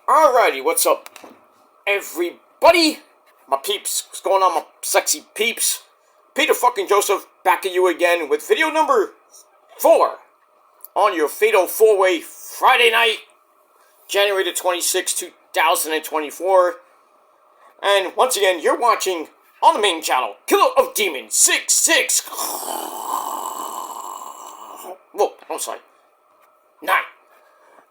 Alrighty, what's up, everybody? My peeps, what's going on, my sexy peeps? Peter fucking Joseph, back at you again with video number 4 on your Fatal 4-Way Friday night, January the 26th, 2024. And once again, you're watching on the main channel, Killer of Demons 66. Whoa, I'm sorry. 9.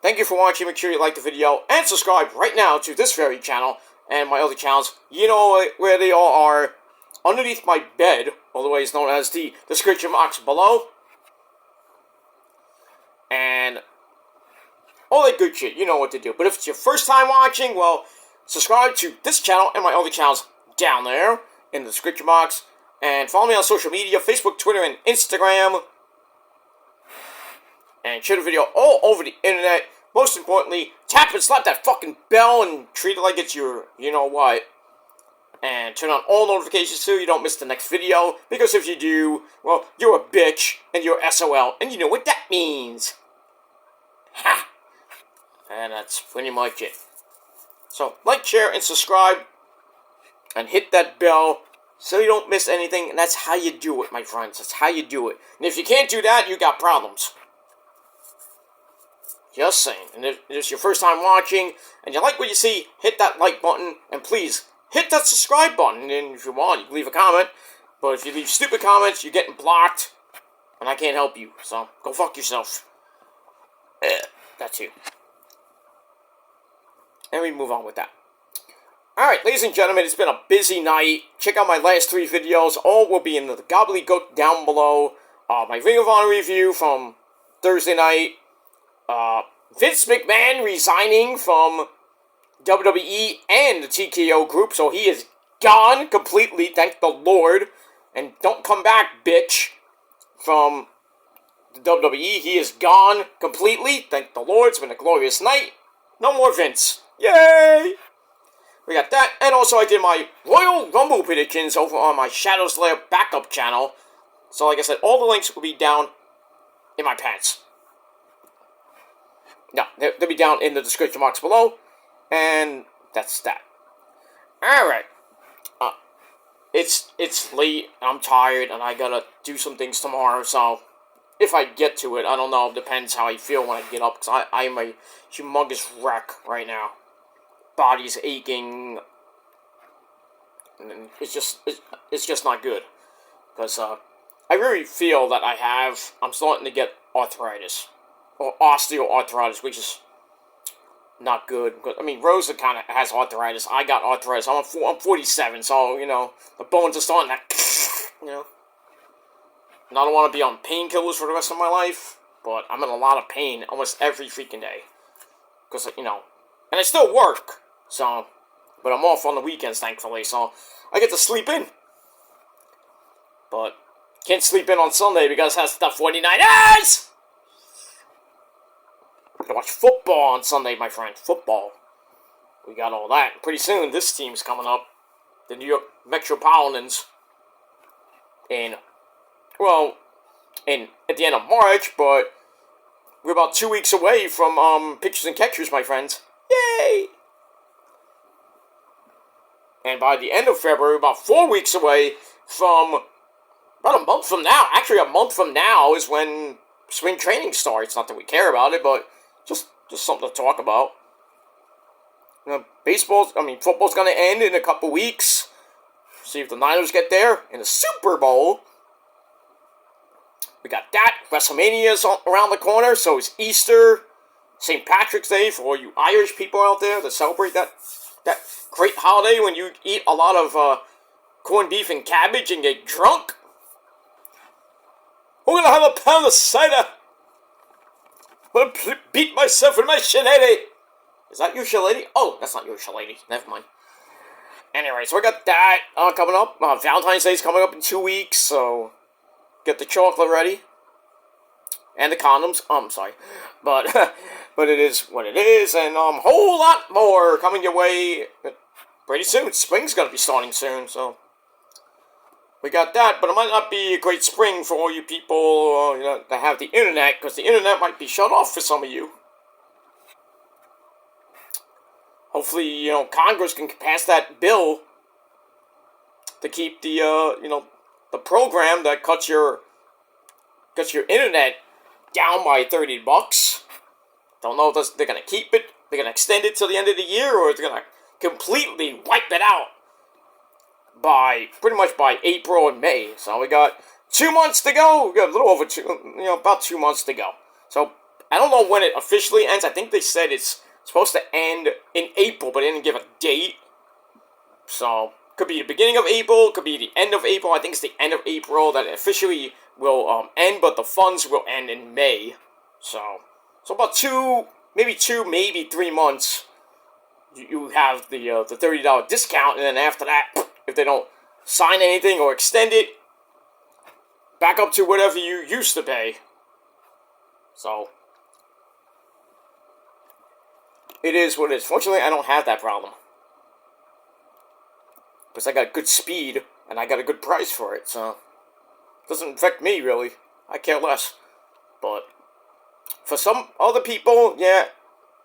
Thank you for watching. Make sure you like the video and subscribe right now to this very channel and my other channels. You know where they all are. Underneath my bed, otherwise known as the description box below. And all that good shit. You know what to do. But if it's your first time watching, well, subscribe to this channel and my other channels down there in the description box. And follow me on social media, Facebook, Twitter, and Instagram. And share the video all over the internet. Most importantly, tap and slap that fucking bell and treat it like it's your you-know-what. And turn on all notifications so you don't miss the next video. Because if you do, well, you're a bitch and you're SOL. And you know what that means. Ha! And that's pretty much it. So, like, share, and subscribe. And hit that bell so you don't miss anything. And that's how you do it, my friends. That's how you do it. And if you can't do that, you got problems. Just saying. And if it's your first time watching, and you like what you see, hit that like button, and please, hit that subscribe button. And if you want, you can leave a comment. But if you leave stupid comments, you're getting blocked, and I can't help you. So, go fuck yourself. That's you. And we move on with that. Alright, ladies and gentlemen, it's been a busy night. Check out my last 3 videos. All will be in the gobbledygook down below. My Ring of Honor review from Thursday night. Vince McMahon resigning from WWE and the TKO group, so he is gone completely, thank the Lord. And don't come back, bitch, from the WWE. He is gone completely, thank the Lord. It's been a glorious night. No more Vince. Yay! We got that, and also I did my Royal Rumble predictions over on my Shadow Slayer backup channel. So like I said, all the links will be down in my pants. No, they'll be down in the description box below, and that's that. Alright, it's late, I'm tired, and I gotta do some things tomorrow, so if I get to it, I don't know, it depends how I feel when I get up, because I am a humongous wreck right now. Body's aching, and it's just not good, because I really feel that I'm starting to get arthritis. Or osteoarthritis, which is not good. I mean, Rosa kind of has arthritis. I got arthritis. I'm 47, so, the bones are starting to, And I don't want to be on painkillers for the rest of my life, but I'm in a lot of pain almost every freaking day. Because, and I still work, so, but I'm off on the weekends, thankfully, so I get to sleep in. But can't sleep in on Sunday because it has the 49ers! Gonna watch football on Sunday, my friend. Football. We got all that. Pretty soon, this team's coming up. The New York Metropolitans. At the end of March, but we're about 2 weeks away from, Pictures and Catchers, my friends. Yay! And by the end of February, about 4 weeks away from, about a month from now. Actually, a month from now is when spring training starts. Not that we care about it, but just something to talk about. Football's going to end in a couple weeks. See if the Niners get there in the Super Bowl. We got that. WrestleMania's around the corner, so is Easter. St. Patrick's Day for all you Irish people out there that celebrate that great holiday when you eat a lot of corned beef and cabbage and get drunk. We're going to have a pound of cider. I'm gonna beat myself with my shillelagh. Is that your shillelagh? Oh, that's not your shillelagh. Never mind. Anyway, so we got that coming up. Valentine's Day is coming up in 2 weeks, so get the chocolate ready. And the condoms. I'm sorry. But it is what it is, and whole lot more coming your way pretty soon. Spring's gonna be starting soon, so we got that, but it might not be a great spring for all you people that have the internet, because the internet might be shut off for some of you. hopefully, Congress can pass that bill to keep the program that cuts your internet down by $30. Don't know if they're gonna keep it, they're gonna extend it till the end of the year, or they're gonna completely wipe it out pretty much by April and May. So we got 2 months to go. We got a little over about 2 months to go. So I don't know when it officially ends. I think they said it's supposed to end in April, but they didn't give a date. So could be the beginning of April, could be the end of April. I think it's the end of April that it officially will end, but the funds will end in May. So about maybe 3 months. You have the $30 discount, and then after that, if they don't sign anything or extend it, back up to whatever you used to pay. So it is what it is. Fortunately, I don't have that problem, because I got good speed and I got a good price for it, so it doesn't affect me really. I care less. But for some other people, yeah,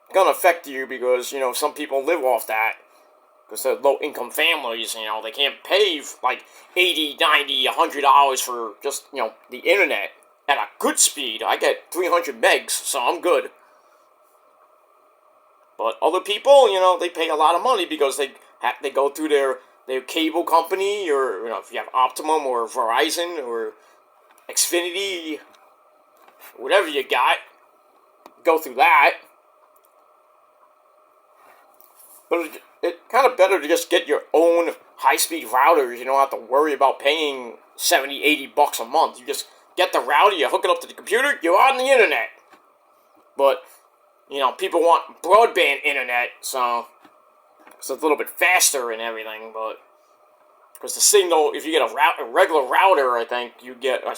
it's gonna affect you, because some people live off that, because they're low-income families. They can't pay like $80, $90, $100 for just the internet at a good speed. I get 300 megs, so I'm good. But other people, they pay a lot of money because they go through their cable company, or if you have Optimum or Verizon or Xfinity, whatever you got, go through that. But it's kind of better to just get your own high-speed routers. You don't have to worry about paying $70, $80 a month. You just get the router, you hook it up to the computer, you're on the internet. But people want broadband internet, so it's a little bit faster and everything. But because the signal, if you get a regular router, I think you get, I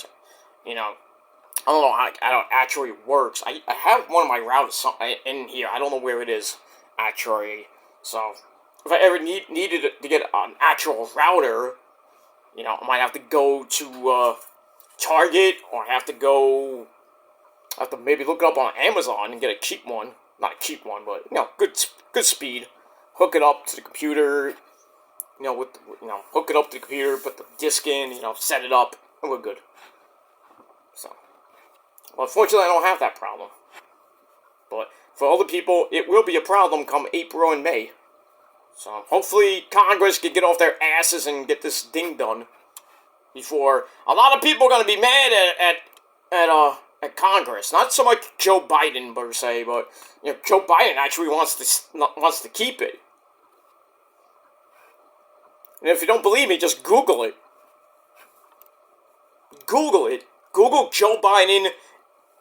don't know how it actually works. I have one of my routers in here. I don't know where it is actually. So if I ever needed to get an actual router, I might have to go to Target, or I have to maybe look it up on Amazon and get a cheap one. Not a cheap one, but good speed. Hook it up to the computer. Hook it up to the computer, put the disc in, set it up, and we're good. So, well, unfortunately, I don't have that problem. But for other people, it will be a problem come April and May. So hopefully Congress can get off their asses and get this thing done before a lot of people are going to be mad at Congress. Not so much Joe Biden per se, but Joe Biden actually wants to keep it. And if you don't believe me, just Google it. Google it. Google Joe Biden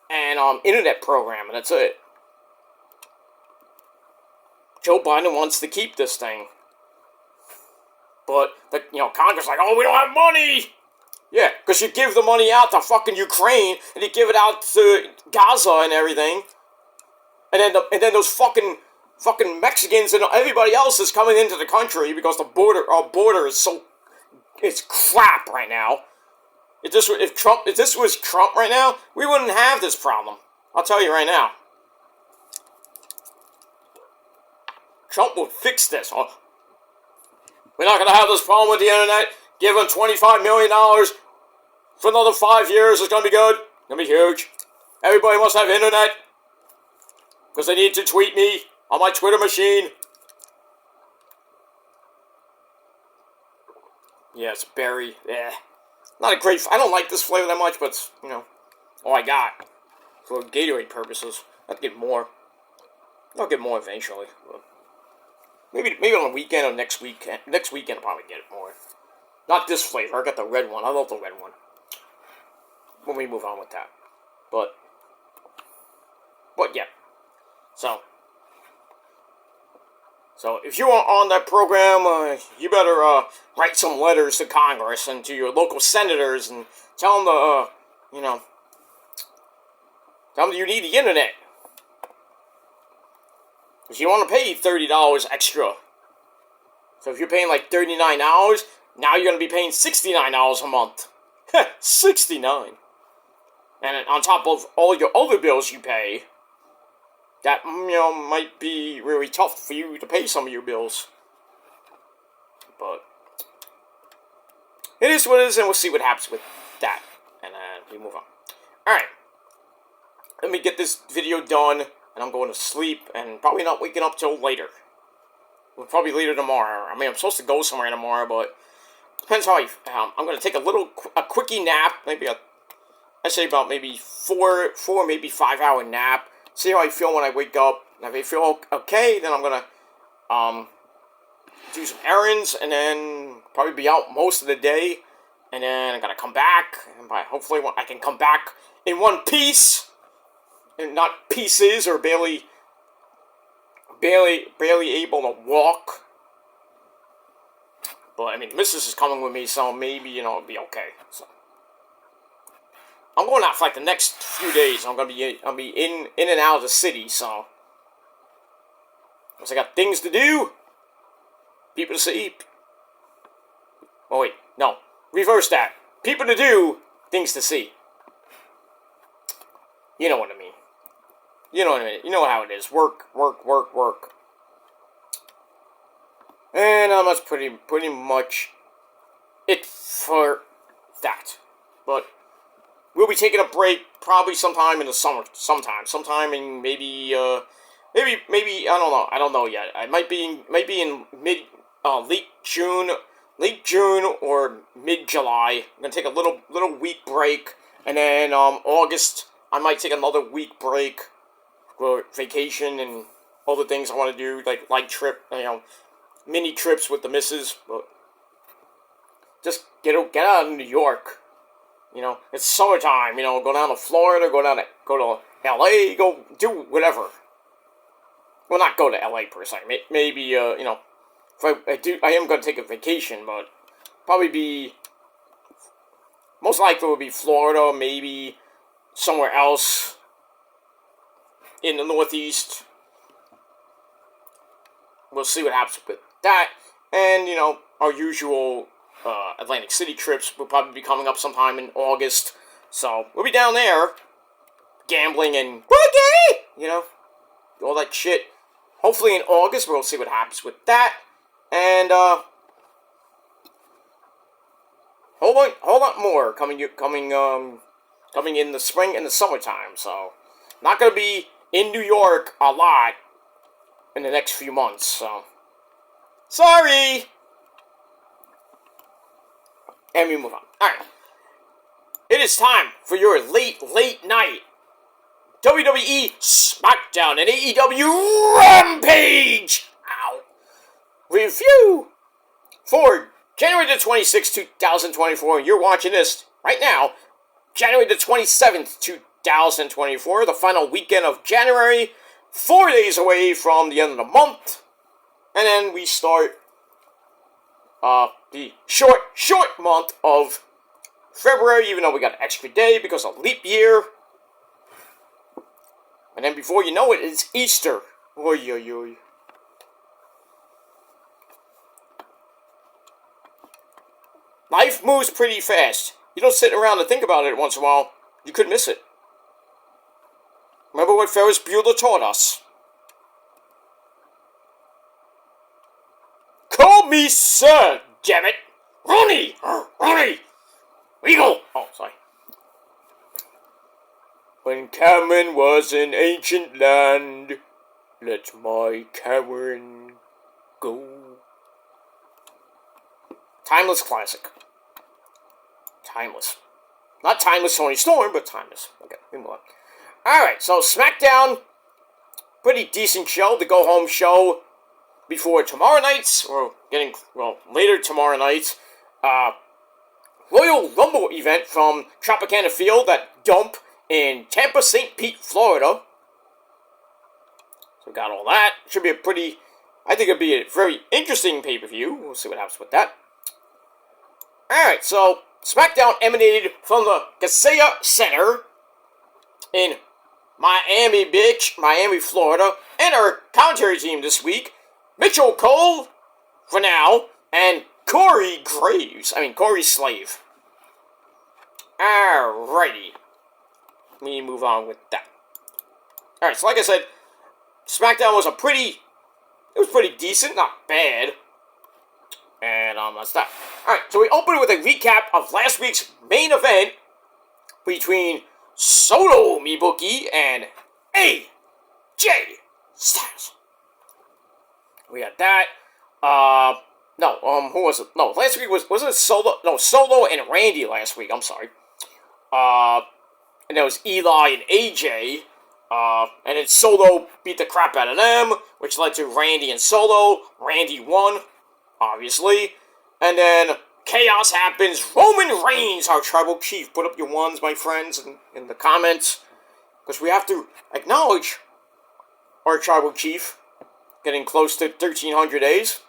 and internet program, and that's it. Joe Biden wants to keep this thing. But, Congress is like, oh, we don't have money! Yeah, because you give the money out to fucking Ukraine, and you give it out to Gaza and everything. And then those fucking Mexicans and everybody else is coming into the country because our border is it's crap right now. If this was Trump right now, we wouldn't have this problem. I'll tell you right now. Trump will fix this. We're not going to have this problem with the internet. Give them $25 million for another 5 years. It's going to be good. It's going to be huge. Everybody must have internet because they need to tweet me on my Twitter machine. Yeah, it's berry. Yeah. Not a great... I don't like this flavor that much, but it's, all I got. For Gatorade purposes. I'll get more. I'll get more eventually. But maybe on the weekend or next weekend. Next weekend I'll probably get it more. Not this flavor. I got the red one. I love the red one. When we move on with that. But yeah. So if you are on that program, you better write some letters to Congress and to your local senators and tell them tell them you need the internet. Because you want to pay $30 extra. So if you're paying like $39, now you're going to be paying $69 a month. $69. And on top of all your other bills you pay, that, might be really tough for you to pay some of your bills. But it is what it is, and we'll see what happens with that. And then we move on. Alright. Let me get this video done, and I'm going to sleep, and probably not waking up till later. Well, probably later tomorrow. I mean, I'm supposed to go somewhere tomorrow, but depends how I'm going to take a quickie nap, maybe I say about maybe 4, maybe 5 hour nap. See how I feel when I wake up. And if I feel okay, then I'm going to do some errands, and then probably be out most of the day. And then I got to come back, and hopefully I can come back in one piece, and not pieces, or barely able to walk. But, I mean, Mrs. is coming with me, so maybe, it'll be okay. So I'm going out for, like, the next few days. I'll be in and out of the city, so. Because I got things to do. People to see. Oh, wait. No. Reverse that. People to do. Things to see. You know what I mean. You know what I mean. You know how it is. Work. And that's pretty much it for that. But we'll be taking a break probably sometime in the summer. Sometime in maybe I don't know yet. I might be in late June or mid July. I'm gonna take a little week break, and then August I might take another week break for vacation and all the things I want to do, like light trip, mini trips with the missus, but just get out of New York. It's summertime. Go down to Florida, go to LA, go do whatever. Well, not go to LA per se. Maybe if I am going to take a vacation, but probably most likely would be Florida, maybe somewhere else in the Northeast. We'll see what happens with that. And, our usual Atlantic City trips will probably be coming up sometime in August. So, we'll be down there gambling and boogie! All that shit. Hopefully in August, we'll see what happens with that. And, whole lot more coming in the spring and the summertime. So, not going to be in New York a lot in the next few months, so. Sorry! And we move on. Alright. It is time for your late night WWE Smackdown and AEW Rampage! Ow. Review for January the 26th, 2024. And you're watching this right now, January the 27th, 2024, the final weekend of January, 4 days away from the end of the month. And then we start the short month of February, even though we got an extra day because of leap year. And then before you know it, it's Easter. Oy, oy, oy. Life moves pretty fast. You don't sit around and think about it once in a while. You could miss it. Remember what Ferris Bueller taught us. Call me sir, damn it. Ronnie! Regal! Oh, sorry. When Cameron was an ancient land, let my Cameron go. Timeless classic. Timeless. Not timeless Tony Storm, but timeless. Okay, we move on. Alright, so Smackdown. Pretty decent show. The go-home show before tomorrow night's, or later tomorrow night's, Royal Rumble event from Tropicana Field, that dump in Tampa, St. Pete, Florida. So we got all that. Should be I think it'll be a very interesting pay-per-view. We'll see what happens with that. Alright, so SmackDown emanated from the Kaseya Center in Miami, Florida, and our commentary team this week, Mitchell Cole, for now, and Corey Slave. Alrighty. Let me move on with that. Alright, so like I said, Smackdown was pretty decent, not bad. And that's that. Alright, so we open with a recap of last week's main event between Solo Mibuki and AJ Styles. We had that. Who was it? No, last week was it Solo? No, Solo and Randy last week. I'm sorry. And there was Eli and AJ. And then Solo beat the crap out of them, which led to Randy and Solo. Randy won, obviously. And then chaos happens. Roman Reigns, our tribal chief. Put up your ones, my friends, in the comments. Because we have to acknowledge our tribal chief getting close to 1,300 days.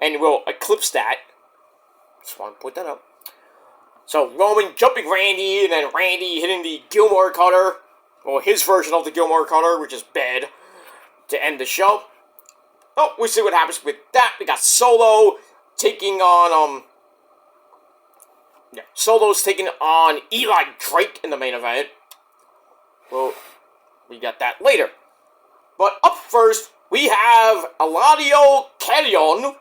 And we'll eclipse that. Just want to put that up. So, Roman jumping Randy, and then Randy hitting the Gilmore Cutter. Or his version of the Gilmore Cutter, which is bad, to end the show. Oh, we'll see what happens with that. We got Solo taking on, Solo's taking on Eli Drake in the main event. Well, we got that later. But up first, we have Eladio Carrion.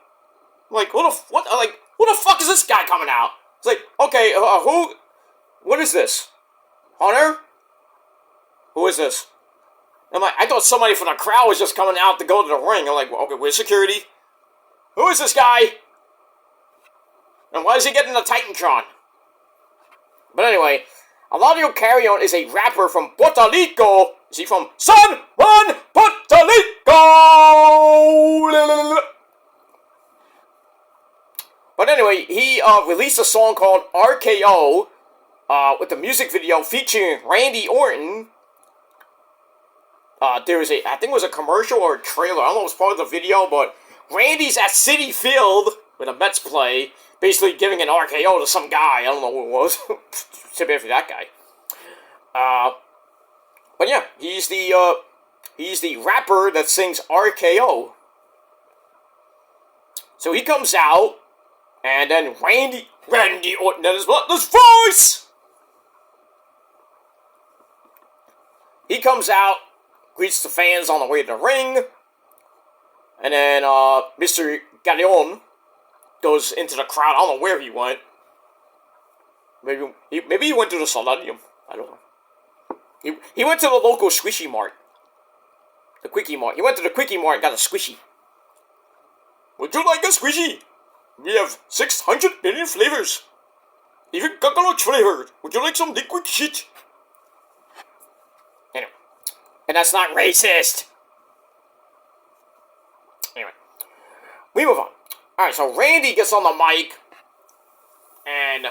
Like, who the fuck is this guy coming out? It's like, okay, what is this? Hunter? Who is this? I thought somebody from the crowd was just coming out to go to the ring. I'm like, well, okay, where's security? Who is this guy? And why is he getting the Titantron? But anyway, Eladio Carrion is a rapper from Puerto Rico. Is he from San Juan, Puerto Rico? But anyway, he released a song called RKO with the music video featuring Randy Orton. There was I think it was a commercial or a trailer. I don't know if it was part of the video, but Randy's at Citi Field with a Mets play, basically giving an RKO to some guy. I don't know who it was. Too bad for that guy. But yeah, he's the rapper that sings RKO. So he comes out, and then Randy Orton, that is what this voice. He comes out, greets the fans on the way to the ring, and then Mr. Galeon goes into the crowd. I don't know where he went. Maybe he went to the Solarium. I don't know. He went to the local Squishy Mart. The Quickie Mart. He went to the Quickie Mart and got a Squishy. Would you like a Squishy? We have 600 million flavors. Even coconut flavored. Would you like some liquid shit? Anyway. And that's not racist. Anyway. We move on. Alright, so Randy gets on the mic. And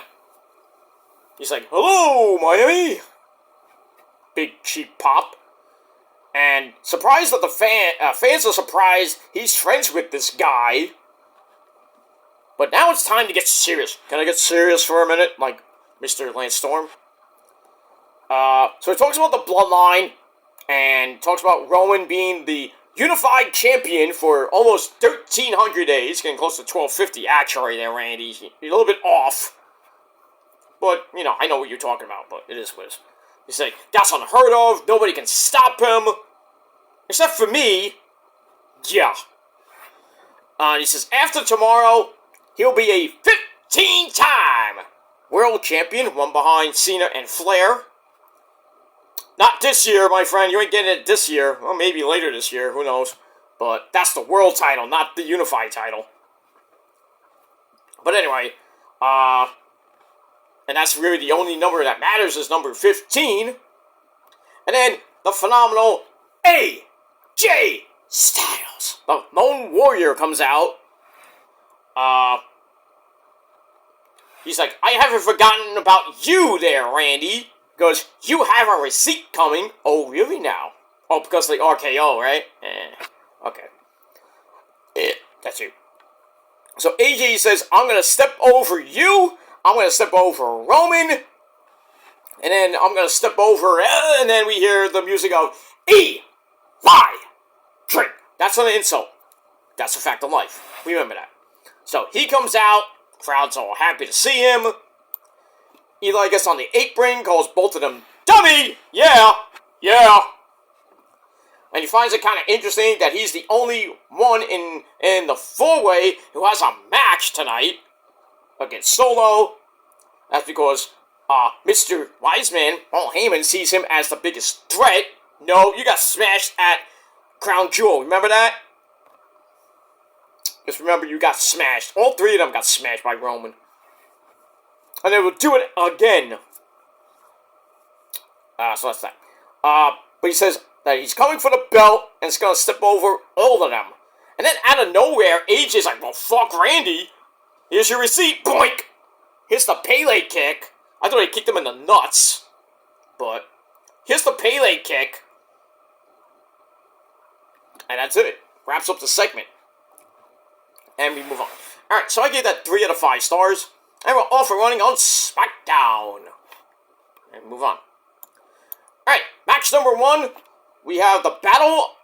he's like, hello, Miami. Big cheap pop. And surprised that the fans are surprised he's friends with this guy. But now it's time to get serious. Can I get serious for a minute? Like Mr. Lance Storm. So he talks about the bloodline. And talks about Roman being the unified champion for almost 1,300 days. Getting close to 1,250 actually there, Randy. You're a little bit off. But, you know, I know what you're talking about. But it is what it is. He's like, that's unheard of. Nobody can stop him. Except for me. Yeah. He says, after tomorrow, he'll be a 15-time world champion. One behind Cena and Flair. Not this year, my friend. You ain't getting it this year. Well, maybe later this year. Who knows? But that's the world title, not the unified title. But anyway, and that's really the only number that matters is number 15. And then the phenomenal AJ Styles, the Lone Warrior, comes out. He's like, I haven't forgotten about you there, Randy. Goes, you have a receipt coming. Oh, really now? Oh, because of the RKO, right? Okay. That's you. So AJ says, I'm going to step over you. I'm going to step over Roman. And then I'm going to step over, and then we hear the music of Eli Drake. That's not an insult. That's a fact of life. Remember that. So he comes out. Crowd's all happy to see him. Eli gets on the apron, calls both of them dummy. Yeah. And he finds it kind of interesting that he's the only one in the four-way who has a match tonight against Solo. That's because Mr. Wiseman, Paul Heyman, sees him as the biggest threat. No, you got smashed at Crown Jewel. Remember that? Just remember you got smashed. All three of them got smashed by Roman. And they will do it again. So that's that. But he says that he's coming for the belt and it's going to step over all of them. And then out of nowhere, AJ is like, well, fuck Randy. Here's your receipt. Boink. Here's the Pele kick. I thought he kicked him in the nuts. But here's the Pele kick. And that's it. Wraps up the segment. And we move on. Alright, so I gave that 3 out of 5 stars. And we're off and running on Smackdown. And move on. Alright, match number 1. We have the Battle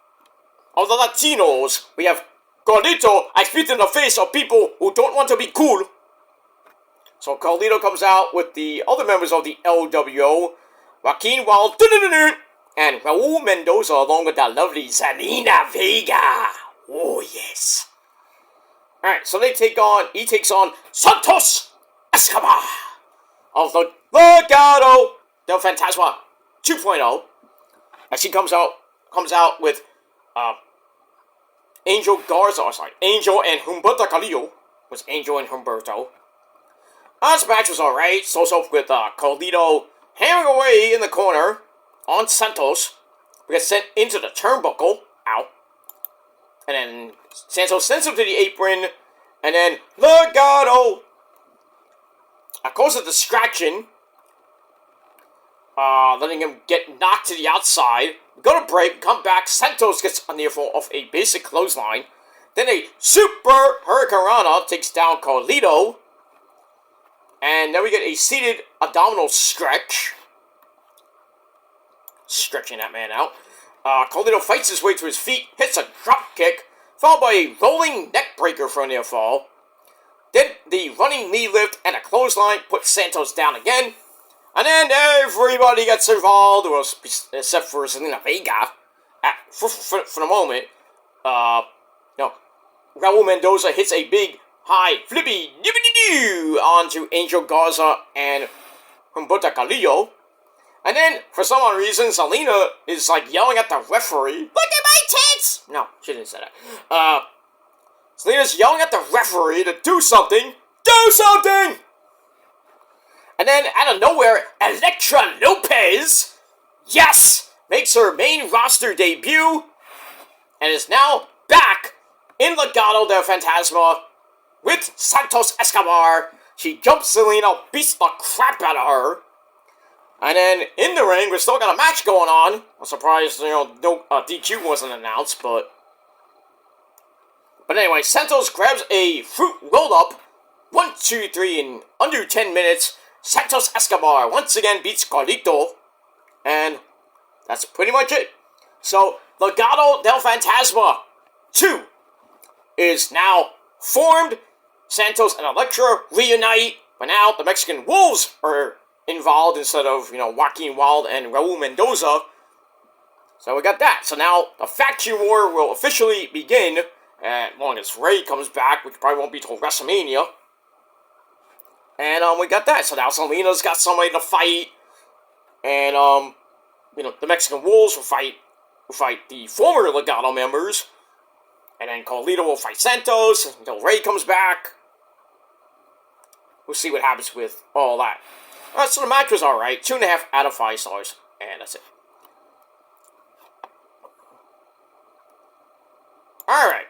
of the Latinos. We have Carlito. I spit in the face of people who don't want to be cool. So Carlito comes out with the other members of the LWO. Joaquin Wild. And Raul Mendoza along with that lovely Zelina Vega. Oh, yes. Alright, so he takes on Santos Escobar of the Legado del Fantasma 2.0. And she comes out with Angel and Humberto Carrillo. Was Angel and Humberto. This match was alright. Starts off with Carlito hammering away in the corner on Santos. We get sent into the turnbuckle. Ow. And then Santos sends him to the apron. And then Legado causes a distraction. Letting him get knocked to the outside. Go to break, come back. Santos gets a near fall off a basic clothesline. Then a Super Hurricanrana takes down Carlito. And then we get a seated abdominal stretch. Stretching that man out. Carlito fights his way to his feet, hits a drop kick, followed by a rolling neck breaker for a near fall. Then the running knee lift and a clothesline puts Santos down again. And then everybody gets involved, well, except for Zelina Vega. For the moment, Raul Mendoza hits a big high flippy doo onto Angel Garza and Humberto Carrillo. And then, for some odd reason, Zelina is like yelling at the referee. Look at my tits! No, she didn't say that. Zelina's yelling at the referee to do something. Do something! And then, out of nowhere, Elektra Lopez, yes, makes her main roster debut, and is now back in Legado del Fantasma with Santos Escobar. She jumps Zelina, beats the crap out of her. And then, in the ring, we still got a match going on. I'm surprised, no DQ wasn't announced, but anyway, Santos grabs a fruit roll-up. 1, 2, 3 in under 10 minutes. Santos Escobar once again beats Carlito. And that's pretty much it. So, Legado del Fantasma 2 is now formed. Santos and Elektra reunite. But now the Mexican Wolves are involved instead of, Joaquin Wild and Raul Mendoza. So we got that. So now the faction war will officially begin. As long as Ray comes back, which probably won't be till WrestleMania. And we got that. So now Zelina's got somebody to fight. And the Mexican Wolves will fight the former Legado members. And then Carlito will fight Santos until Ray comes back. We'll see what happens with all that. Alright, so the match was alright. 2.5 out of 5 stars. And that's it. Alright.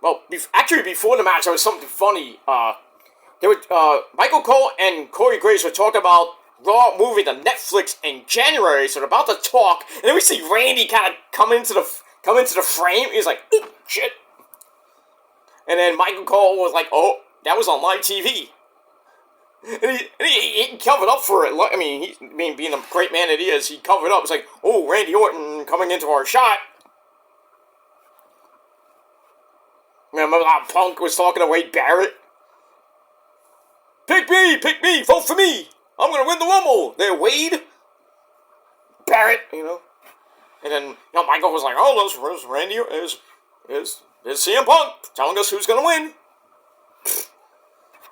Well, actually before the match, there was something funny. Michael Cole and Corey Graves were talking about Raw moving to Netflix in January, so they're about to talk, and then we see Randy kind of come into the frame. He's like, "Oh shit!" And then Michael Cole was like, "Oh, that was on live TV," and he covered up for it. I mean, being the great man that he is, he covered up. It's like, "Oh, Randy Orton coming into our shot." Remember how Punk was talking to Wade Barrett? Pick me, vote for me. I'm gonna win the Rumble. There, Wade. Barrett, And then, Michael was like, oh, where's Randy? Is CM Punk telling us who's going to win?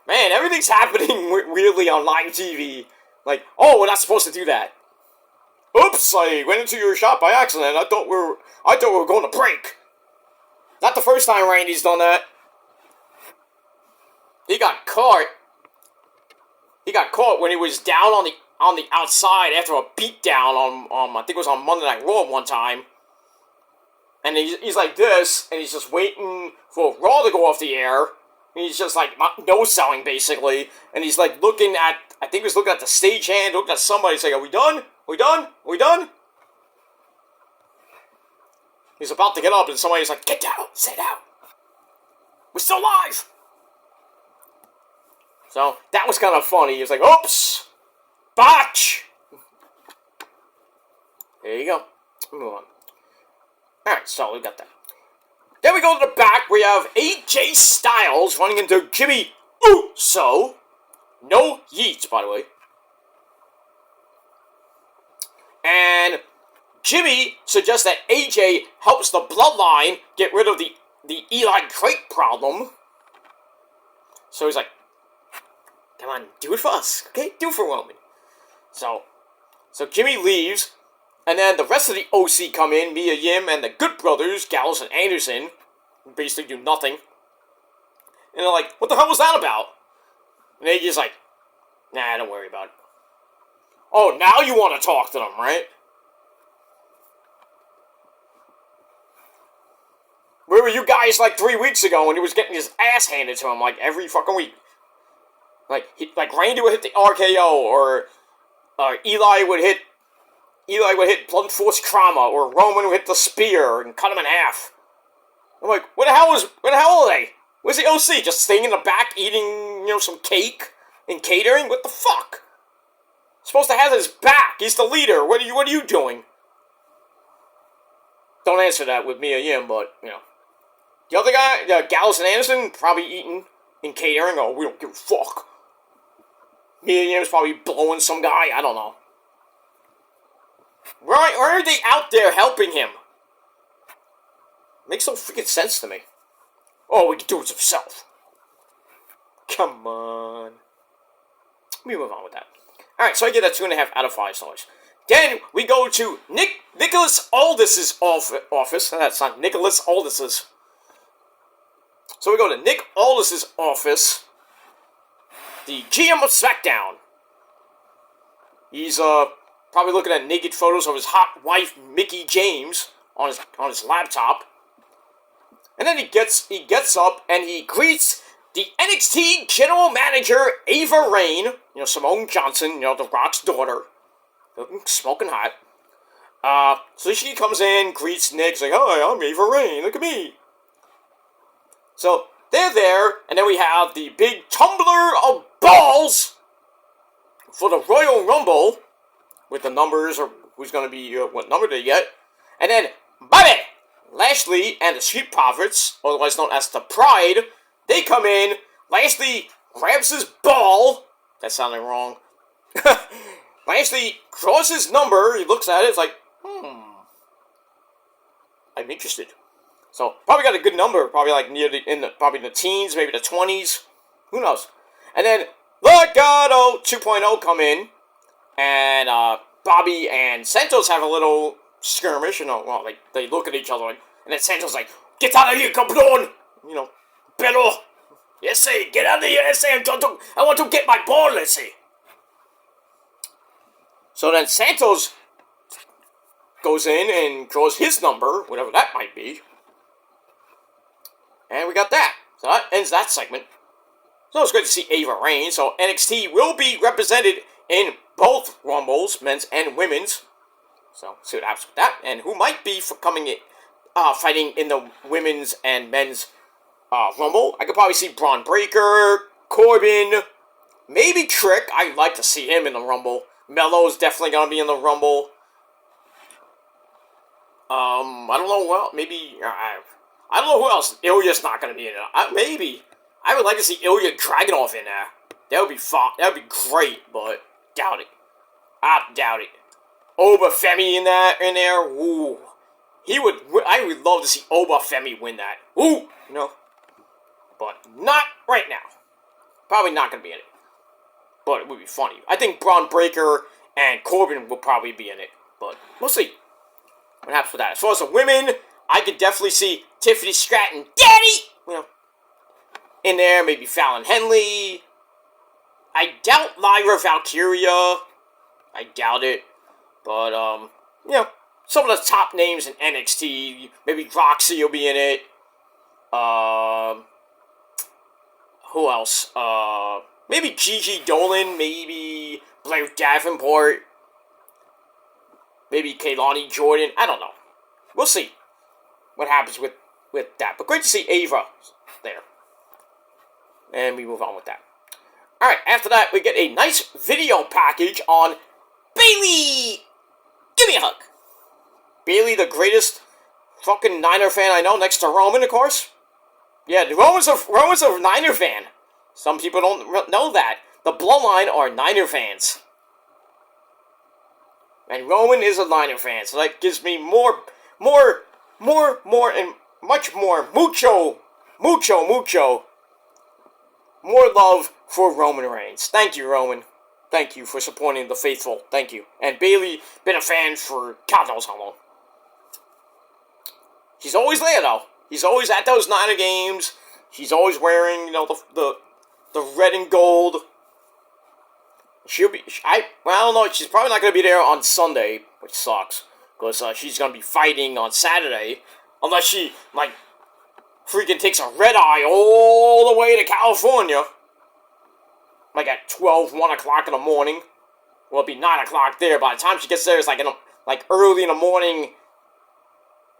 Man, everything's happening weirdly on live TV. Like, oh, we're not supposed to do that. Oops, I went into your shop by accident. I thought we were going to break. Not the first time Randy's done that. He got caught. He got caught when he was down on the outside after a beatdown on I think it was on Monday Night Raw one time. And he's like this, and he's just waiting for Raw to go off the air. And he's just like no-selling basically, and he's like looking at, I think he was looking at the stagehand, looking at somebody. He's like, "Are we done? Are we done? Are we done?" He's about to get up, and somebody's like, "Get down, sit down. We're still live." So, that was kind of funny. He was like, oops! Botch! There you go. Move on. Alright, so we got that. Then we go to the back. We have AJ Styles running into Jimmy Uso. No yeets, by the way. And Jimmy suggests that AJ helps the Bloodline get rid of the Eli Drake problem. So he's like, come on, do it for us, okay? Do it for Roman. So Jimmy leaves, and then the rest of the OC come in, Mia Yim and the Good Brothers, Gallows and Anderson, basically do nothing. And they're like, what the hell was that about? And AJ's like, nah, don't worry about it. Oh, now you want to talk to them, right? Where were you guys like 3 weeks ago when he was getting his ass handed to him like every fucking week? Like Randy would hit the RKO, or Eli would hit blunt force trauma, or Roman would hit the spear and cut him in half. I'm like, where the hell are they? Where's the OC? Just staying in the back eating, some cake and catering? What the fuck? Supposed to have his back. He's the leader. What are you doing? Don't answer that with Mia Yim, but the other guy, Gallows and Anderson, probably eating and catering. Oh, we don't give a fuck. Mia Yim's probably blowing some guy. I don't know. Why are they out there helping him? Makes no freaking sense to me. Oh, we can do it himself. Come on. Let me move on with that. Alright, so I get a 2.5 out of 5 stars. Then we go to Nicholas Aldis's office. That's not Nicholas Aldis's. So we go to Nick Aldis's office. The GM of Smackdown. He's probably looking at naked photos of his hot wife Mickey James on his laptop. And then he gets up and he greets the NXT General Manager Ava Raine, Simone Johnson, The Rock's daughter, smoking hot. So she comes in, greets Nick, like, "Hi, I'm Ava Raine. Look at me." So they're there, and then we have the big tumbler of balls for the Royal Rumble with the numbers, or who's going to be what number they get, and then Bobby Lashley and the Street Profits, otherwise known as the Pride, they come in. Lashley grabs his ball. That sounded wrong. Lashley draws his number. He looks at it. It's like, I'm interested. So probably got a good number. Probably like probably in the teens, maybe the 20s. Who knows? And then Legado 2.0 come in, and Bobby and Santos have a little skirmish. They look at each other, and then Santos like, "Get out of here, cabrón!" Pero, yes, say, get out of here, yes, say, I want to get my ball, let's say. So then Santos goes in and draws his number, whatever that might be. And we got that. So that ends that segment. So it's great to see Ava Raine. So NXT will be represented in both Rumbles, men's and women's. So see what happens with that. And who might be fighting in the women's and men's Rumble. I could probably see Braun Breaker, Corbin, maybe Trick. I'd like to see him in the Rumble. Melo's definitely going to be in the Rumble. I don't know, well, maybe, I don't know who else. Ilya's not going to be in it. Maybe. I would like to see Ilya Dragunov in there. That would be fun. That would be great, but doubt it. I doubt it. Oba Femi in there. Ooh. I would love to see Oba Femi win that. Ooh, but not right now. Probably not going to be in it. But it would be funny. I think Braun Breaker and Corbin will probably be in it. But we'll see what happens with that. As far as the women, I could definitely see Tiffany Stratton, Daddy, in there. Maybe Fallon Henley. I doubt Lyra Valkyria. I doubt it. But, some of the top names in NXT. Maybe Roxy will be in it. Who else? Maybe Gigi Dolan. Maybe Blair Davenport. Maybe Kaylani Jordan. I don't know. We'll see what happens with that. But great to see Ava there. And we move on with that. Alright, after that, we get a nice video package on Bayley. Give me a hug. Bayley, the greatest fucking Niner fan I know, next to Roman, of course. Yeah, Roman's a Niner fan. Some people don't know that. The Bloodline are Niner fans. And Roman is a Niner fan, so that gives me more, and much more, mucho, more love for Roman Reigns. Thank you, Roman. Thank you for supporting the faithful. Thank you. And Bayley, been a fan for God knows how long. She's always there, though. He's always at those Niner games. She's always wearing, the red and gold. She'll be, I don't know, she's probably not going to be there on Sunday, which sucks, because she's going to be fighting on Saturday, unless she, freaking takes a red eye all the way to California, at 1 o'clock in the morning. Well, it'll be 9 o'clock there. By the time she gets there, it's early in the morning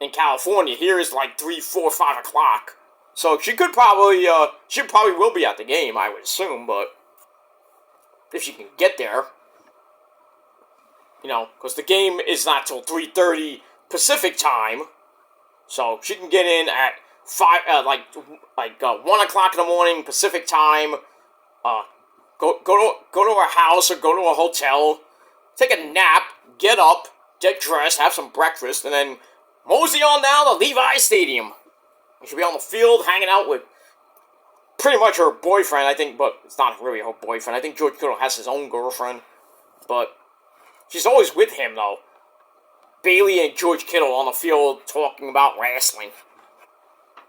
in California. Here is 3, 4, 5 o'clock. So she could probably, she probably will be at the game, I would assume, but if she can get there, because the game is not till 3:30 Pacific time, so she can get in at 1 o'clock in the morning Pacific time. Go to her house or go to a hotel, take a nap, get up, get dressed, have some breakfast, and then mosey on down to Levi Stadium. She'll be on the field hanging out with pretty much her boyfriend, I think, but it's not really her boyfriend. I think George Kittle has his own girlfriend, but she's always with him, though. Bayley and George Kittle on the field talking about wrestling.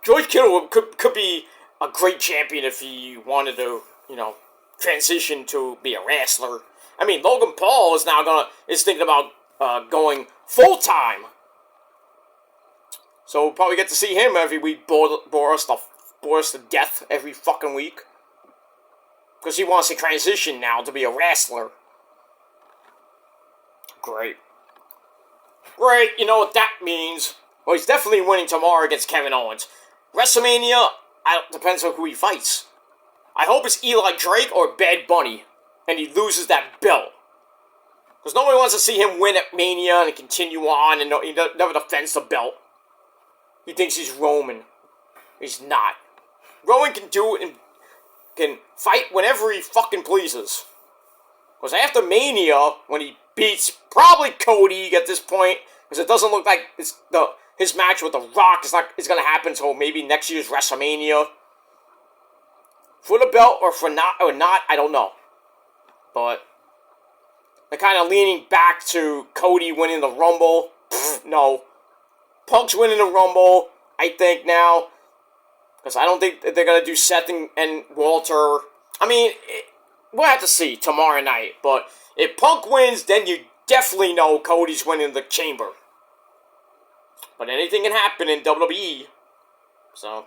George Kittle could be a great champion if he wanted to, transition to be a wrestler. I mean, Logan Paul is thinking about going full-time. So we'll probably get to see him every week, bore us to death every fucking week. Because he wants to transition now to be a wrestler. Great. You know what that means? Well, he's definitely winning tomorrow against Kevin Owens. WrestleMania, depends on who he fights. I hope it's Eli Drake or Bad Bunny, and he loses that belt. Because nobody wants to see him win at Mania and continue on, and he never defends the belt. He thinks he's Roman. He's not. Roman can do it and can fight whenever he fucking pleases. Because after Mania, when he beats probably Cody at this point, because it doesn't look like his match with The Rock is going to happen until maybe next year's WrestleMania. For the belt or not, I don't know. But they're kind of leaning back to Cody winning the Rumble. No. Punk's winning the Rumble, I think, now. Because I don't think they're going to do Seth and Walter. I mean, we'll have to see tomorrow night. But if Punk wins, then you definitely know Cody's winning the Chamber. But anything can happen in WWE. So.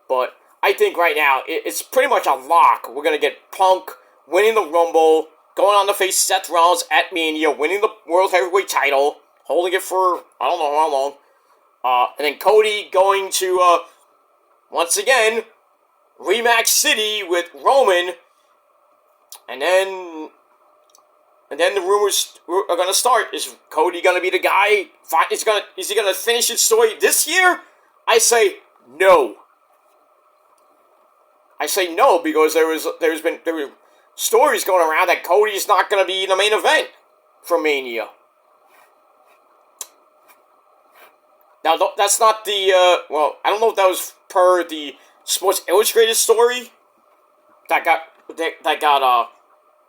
But I think right now, it's pretty much a lock. We're going to get Punk winning the Rumble, going on to face Seth Rollins at Mania, winning the World Heavyweight title, holding it for I don't know how long. And then Cody going to, once again, Rematch City with Roman. And then the rumors are going to start. Is Cody going to be the guy? Is he going to finish his story this year? I say no. I say no because there were stories going around that Cody's not going to be in the main event. for Mania. Now, that's not the, well, I don't know if that was per the Sports Illustrated story that got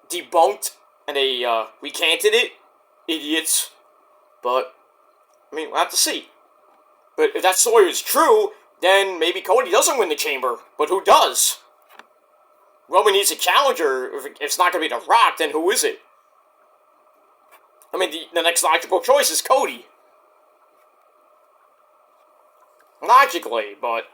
debunked, and they, recanted it. Idiots. But, I mean, we'll have to see. But if that story is true, then maybe Cody doesn't win the Chamber. But who does? Roman needs a challenger. If it's not going to be The Rock, then who is it? I mean, the next logical choice is Cody. Logically, but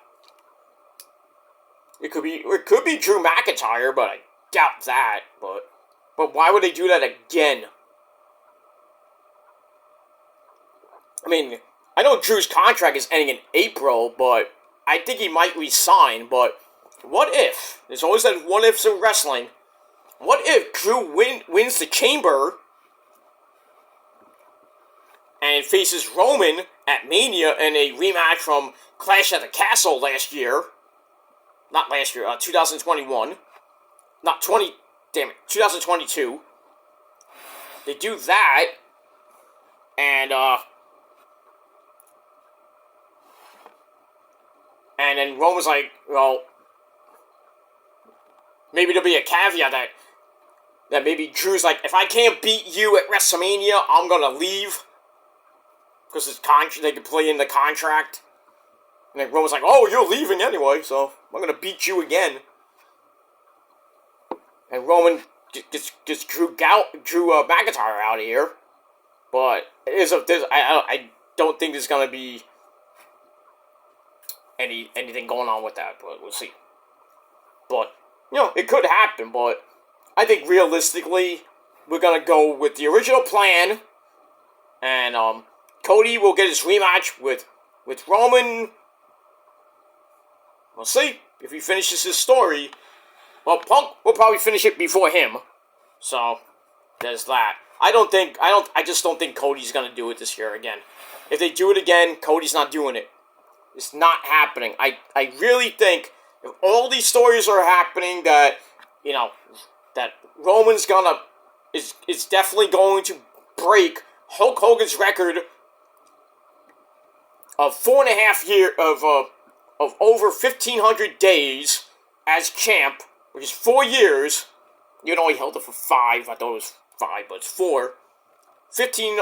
it could be Drew McIntyre, but I doubt that. But why would they do that again? I mean, I know Drew's contract is ending in April, but I think he might resign. But what if? There's always that what ifs in wrestling. What if Drew wins the Chamber and faces Roman at Mania in a rematch from Clash at the Castle last year? Not last year, 2021. Not 2022. They do that, and then Roman's like, well, maybe there'll be a caveat that maybe Drew's like, if I can't beat you at WrestleMania, I'm gonna leave. Because they could play in the contract. And then Roman's like, oh, you're leaving anyway, so I'm gonna beat you again. And Roman gets Drew McIntyre out of here. But I don't think there's gonna be anything going on with that, but we'll see. But, it could happen, but I think realistically, we're gonna go with the original plan, and, Cody will get his rematch with Roman. We'll see if he finishes his story. Well, Punk will probably finish it before him, so there's that. I just don't think Cody's gonna do it this year again. If they do it again, Cody's not doing it. It's not happening. I really think if all these stories are happening that, that Roman's is definitely going to break Hulk Hogan's record of 4.5 years of over 1,500 days as champ, which is 4 years. He held it for 5. I thought it was 5, but it's 4. 15.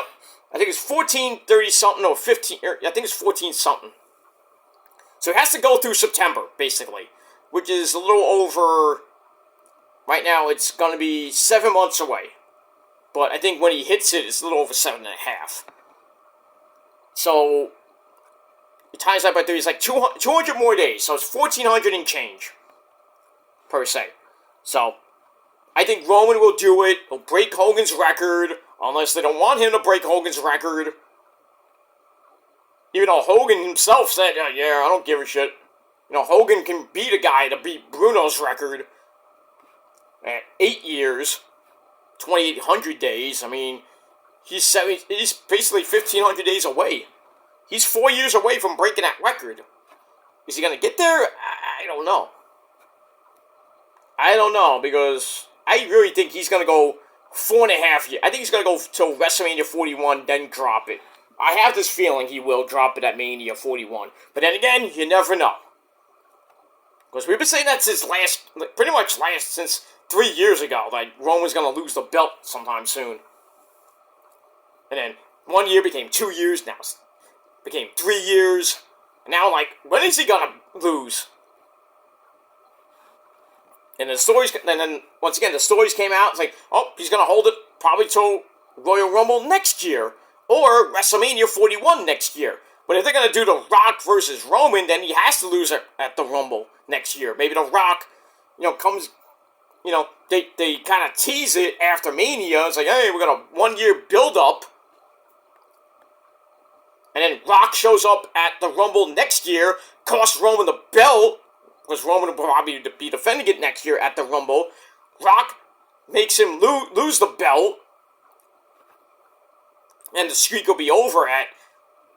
I think it's 1430 something or 15. I think it's 14 something. So it has to go through September, basically, which is a little over. Right now, it's going to be 7 months away, but I think when he hits it, it's a little over 7.5. So it times that by 3. It's like 200 more days, so it's 1,400 and change per se. So I think Roman will do it. He'll break Hogan's record, unless they don't want him to break Hogan's record. Even though Hogan himself said, yeah, I don't give a shit. Hogan can beat a guy to beat Bruno's record at 8 years, 2,800 days. I mean, he's basically 1,500 days away. He's 4 years away from breaking that record. Is he going to get there? I don't know. I don't know, because I really think he's going to go 4.5 years. I think he's going to go till WrestleMania 41, then drop it. I have this feeling he will drop it at Mania 41. But then again, you never know. Because we've been saying that since since 3 years ago, that Roman's going to lose the belt sometime soon. And then 1 year became 2 years, now it became 3 years. And now, when is he going to lose? And then once again, the stories came out. It's like, oh, he's going to hold it probably till Royal Rumble next year. Or WrestleMania 41 next year. But if they're going to do The Rock versus Roman, then he has to lose at the Rumble next year. Maybe The Rock, comes, they kind of tease it after Mania. It's like, hey, we got a 1 year build-up. And then Rock shows up at the Rumble next year, costs Roman the belt, because Roman will probably be defending it next year at the Rumble. Rock makes him lose the belt. And the streak will be over at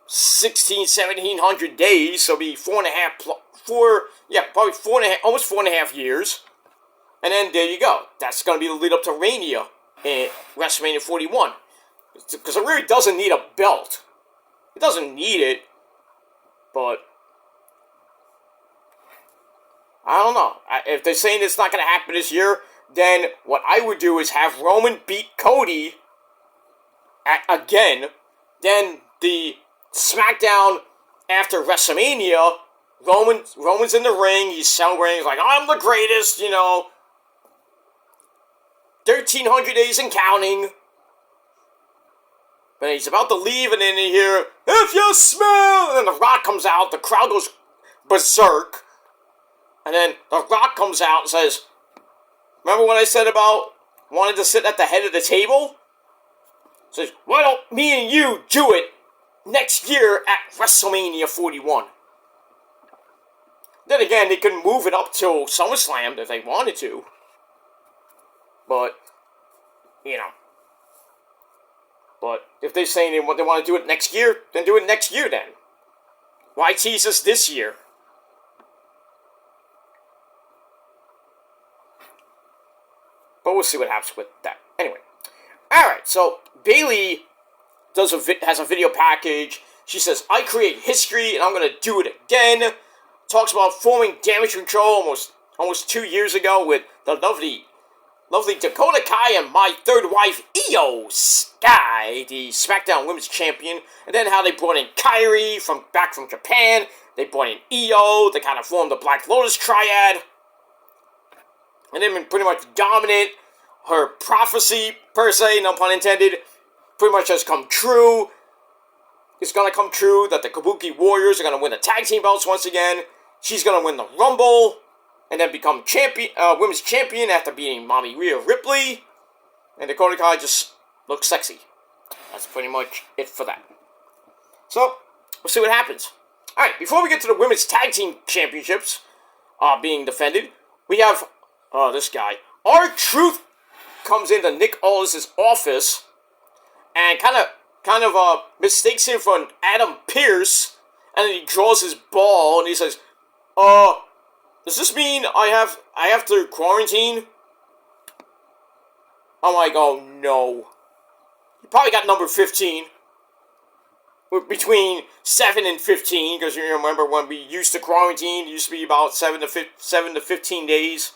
1,700 days, so it'll be 4.5, probably 4.5, almost 4.5 years. And then there you go. That's going to be the lead up to Mania in WrestleMania 41. Because it really doesn't need a belt. It doesn't need it, but I don't know. If they're saying it's not going to happen this year, then what I would do is have Roman beat Cody again. Then the SmackDown after WrestleMania, Roman's in the ring. He's celebrating. He's like, I'm the greatest, 1,300 days and counting. But he's about to leave, and then you hear, if you smell, and then The Rock comes out, the crowd goes berserk, and then The Rock comes out and says, remember what I said about wanting to sit at the head of the table? Says, why don't me and you do it next year at WrestleMania 41? Then again, they could move it up till SummerSlam if they wanted to. But, But if they're saying they want to do it next year, then do it next year then. Why tease us this year? But we'll see what happens with that. Anyway. Alright, so Bayley has a video package. She says, I create history and I'm going to do it again. Talks about forming Damage Control almost 2 years ago with the lovely Dakota Kai and my third wife, Io Sky, the SmackDown Women's Champion. And then how they brought in Kairi back from Japan. They brought in Io. They kind of formed the Black Lotus Triad. And they've been pretty much dominant. Her prophecy, per se, no pun intended, pretty much has come true. It's going to come true that the Kabuki Warriors are going to win the tag team belts once again. She's going to win the Rumble. And then become women's champion after beating Mommy Rhea Ripley. And Dakota Kai just looks sexy. That's pretty much it for that. So, we'll see what happens. Alright, before we get to the women's tag team championships being defended, we have this guy. R-Truth comes into Nick Aldis' office and kind of mistakes him for an Adam Pearce. And then he draws his ball and he says, does this mean I have to quarantine? I'm like, oh no. You probably got number 15. Between 7 and 15, because you remember when we used to quarantine, it used to be about 7 to 15 days.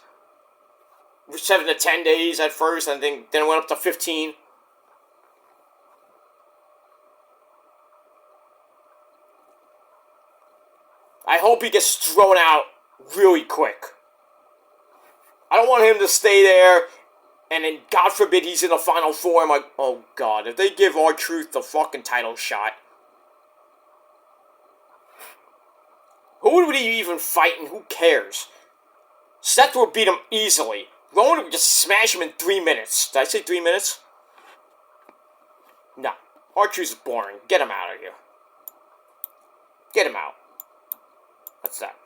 7 to 10 days at first, and then it went up to 15. I hope he gets thrown out really quick. I don't want him to stay there, and then God forbid he's in the Final Four. I'm like, oh God, if they give R-Truth the fucking title shot, who would he even fight and who cares? Seth would beat him easily. Roman would just smash him in 3 minutes. Did I say 3 minutes? No. R-Truth is boring. Get him out of here. Get him out. That's that.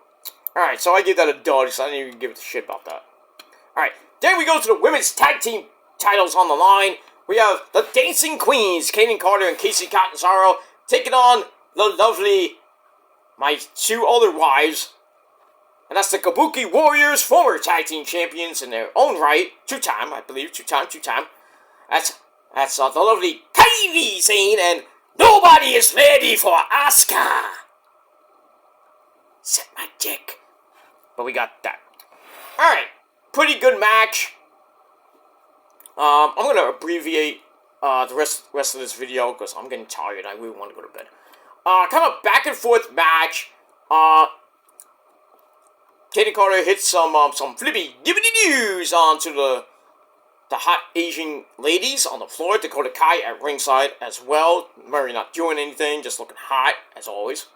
Alright, so I give that a dud, so I didn't even give a shit about that. Alright, then we go to the women's tag team titles on the line. We have the Dancing Queens, Kaden Carter and Casey Catanzaro, taking on the lovely, my two other wives. And that's the Kabuki Warriors, former tag team champions in their own right. Two-time, I believe. Two-time. That's the lovely Kairi Sane, and nobody is ready for Asuka. Set my dick. But we got that. Alright. Pretty good match. I'm going to abbreviate the rest of this video because I'm getting tired. I really want to go to bed. Kind of back and forth match. Kaden Carter hits some flippy gibbity news onto the hot Asian ladies on the floor. Dakota Kai at ringside as well. Murray not doing anything, just looking hot as always.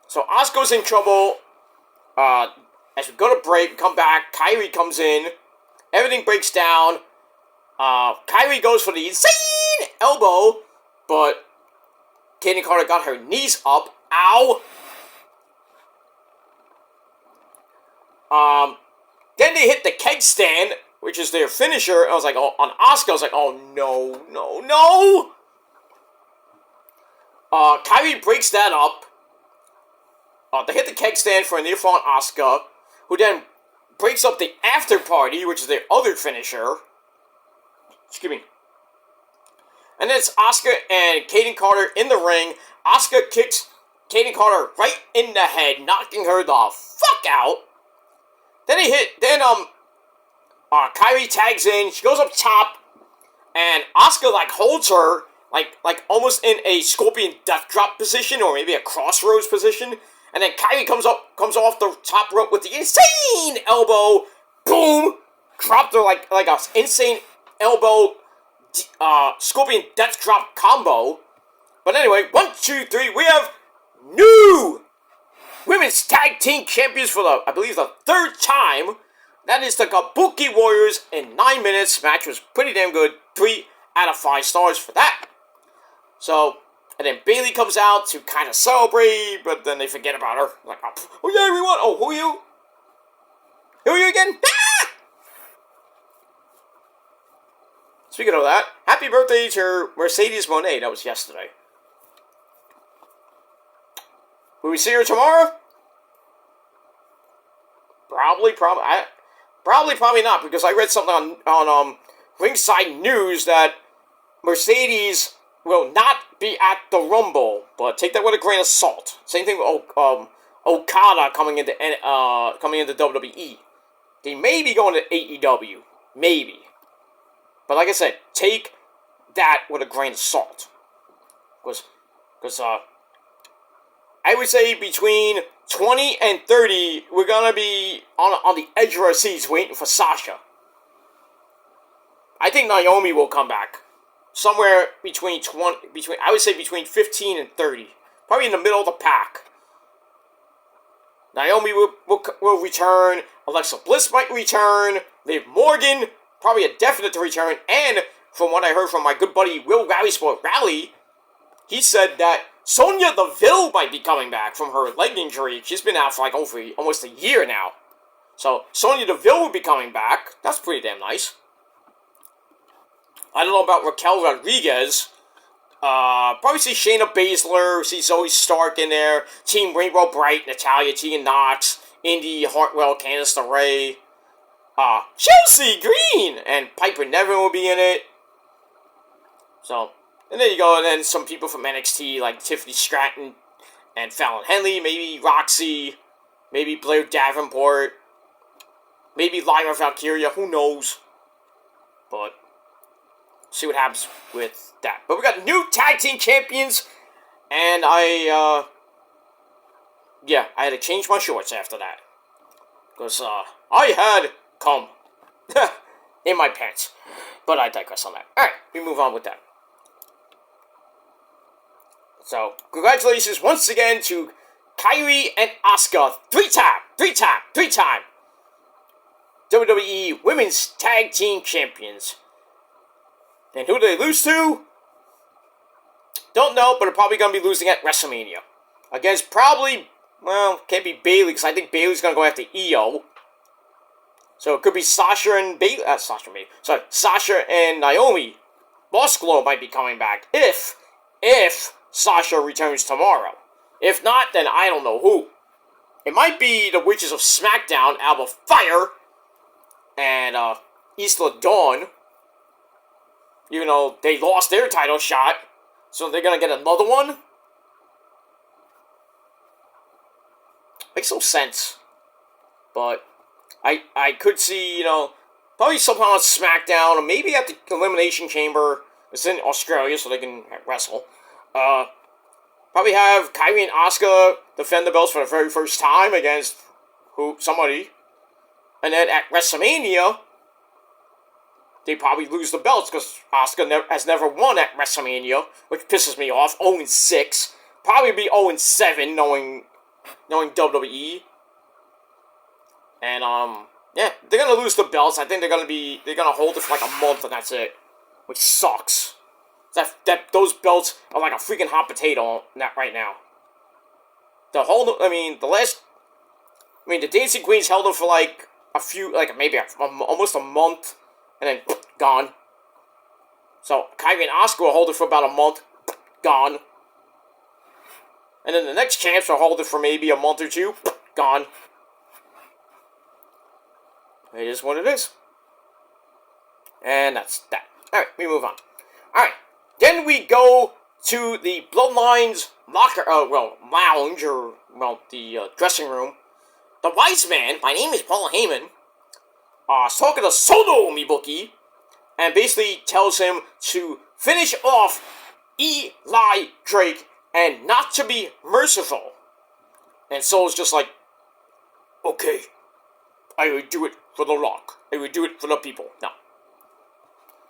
So Asuka's in trouble. As we go to break, come back, Kairi comes in. Everything breaks down. Kairi goes for the insane elbow, but Kaden Carter got her knees up. Ow! Then they hit the keg stand, which is their finisher. I was like, oh, on Asuka, I was like, oh no. Kairi breaks that up. They hit the keg stand for a near fall on Asuka, who then breaks up the after party, which is their other finisher. Excuse me. And then it's Asuka and Kaden Carter in the ring. Asuka kicks Kaden Carter right in the head, knocking her the fuck out. Then Kyrie tags in. She goes up top, and Asuka like holds her like almost in a scorpion death drop position, or maybe a crossroads position. And then Kyrie comes off the top rope with the insane elbow. Boom! Dropped her like a insane elbow, scorpion death drop combo. But anyway, 1, 2, 3. We have new women's tag team champions for I believe the third time. That is the Kabuki Warriors in 9 minutes. Match was pretty damn good. 3 out of 5 stars for that. So, and then Bayley comes out to kind of celebrate, but then they forget about her. Like, oh yeah, we won. Oh, who are you? Who are you again? Ah! Speaking of that, happy birthday to Mercedes Moné. That was yesterday. Will we see her tomorrow? Probably not, because I read something on Ringside News that Mercedes will not be at the Rumble, but take that with a grain of salt. Same thing with Okada coming into WWE. They may be going to AEW, maybe. But like I said, take that with a grain of salt, because I would say between 20 and 30, we're gonna be on the edge of our seats waiting for Sasha. I think Naomi will come back somewhere between 15 and 30, probably in the middle of the pack. Naomi will return. Alexa Bliss might return. Liv Morgan, probably a definite to return. And from what I heard from my good buddy Will Rally, he said that Sonya Deville might be coming back from her leg injury. She's been out for like over almost a year now. So Sonya Deville will be coming back. That's pretty damn nice. I don't know about Raquel Rodriguez. Probably see Shayna Baszler, see Zoe Stark in there, Team Rainbow Bright, Natalya, Tegan Nox, Indy Hartwell, Candice LeRae, Chelsea Green, and Piper Niven will be in it. So, and there you go, and then some people from NXT like Tiffany Stratton and Fallon Henley, maybe Roxy, maybe Blair Davenport, maybe Lyra Valkyria, who knows. But see what happens with that. But we got new tag team champions, and I had to change my shorts after that. Because, I had cum in my pants. But I digress on that. Alright, we move on with that. So, congratulations once again to Kairi and Asuka. Three-time WWE Women's Tag Team Champions. And who do they lose to? Don't know, but they're probably going to be losing at WrestleMania. Against probably, well, can't be Bayley, because I think Bayley's going to go after Io. So it could be Sasha and Sasha and Naomi. Boss Glow might be coming back if Sasha returns tomorrow. If not, then I don't know who. It might be the Witches of Smackdown, Alba Fire, and Isla Dawn. Even though they lost their title shot, so they're gonna get another one? Makes no sense. But I could see, probably somehow on SmackDown, or maybe at the Elimination Chamber. It's in Australia, so they can wrestle. Probably have Kairi and Asuka defend the belts for the very first time against somebody. And then at WrestleMania, they probably lose the belts because Asuka has never won at WrestleMania, which pisses me off. 0-6. Probably be 0-7, knowing WWE. And yeah, they're gonna lose the belts. I think they're gonna hold it for like a month and that's it, which sucks. Those belts are like a freaking hot potato right now. The Dancing Queens held them for like almost a month. And then, gone. So, Kairi and Asuka will hold it for about a month. Gone. And then the next champs will hold it for maybe a month or two. Gone. It is what it is. And that's that. Alright, we move on. Alright, then we go to the Bloodlines lounge, or, the dressing room. The wise man, my name is Paul Heyman, is talking to Solo Mibuki, and basically tells him to finish off Eli Drake and not to be merciful. And Solo's just like, okay, I will do it for the Rock. I will do it for the people. No.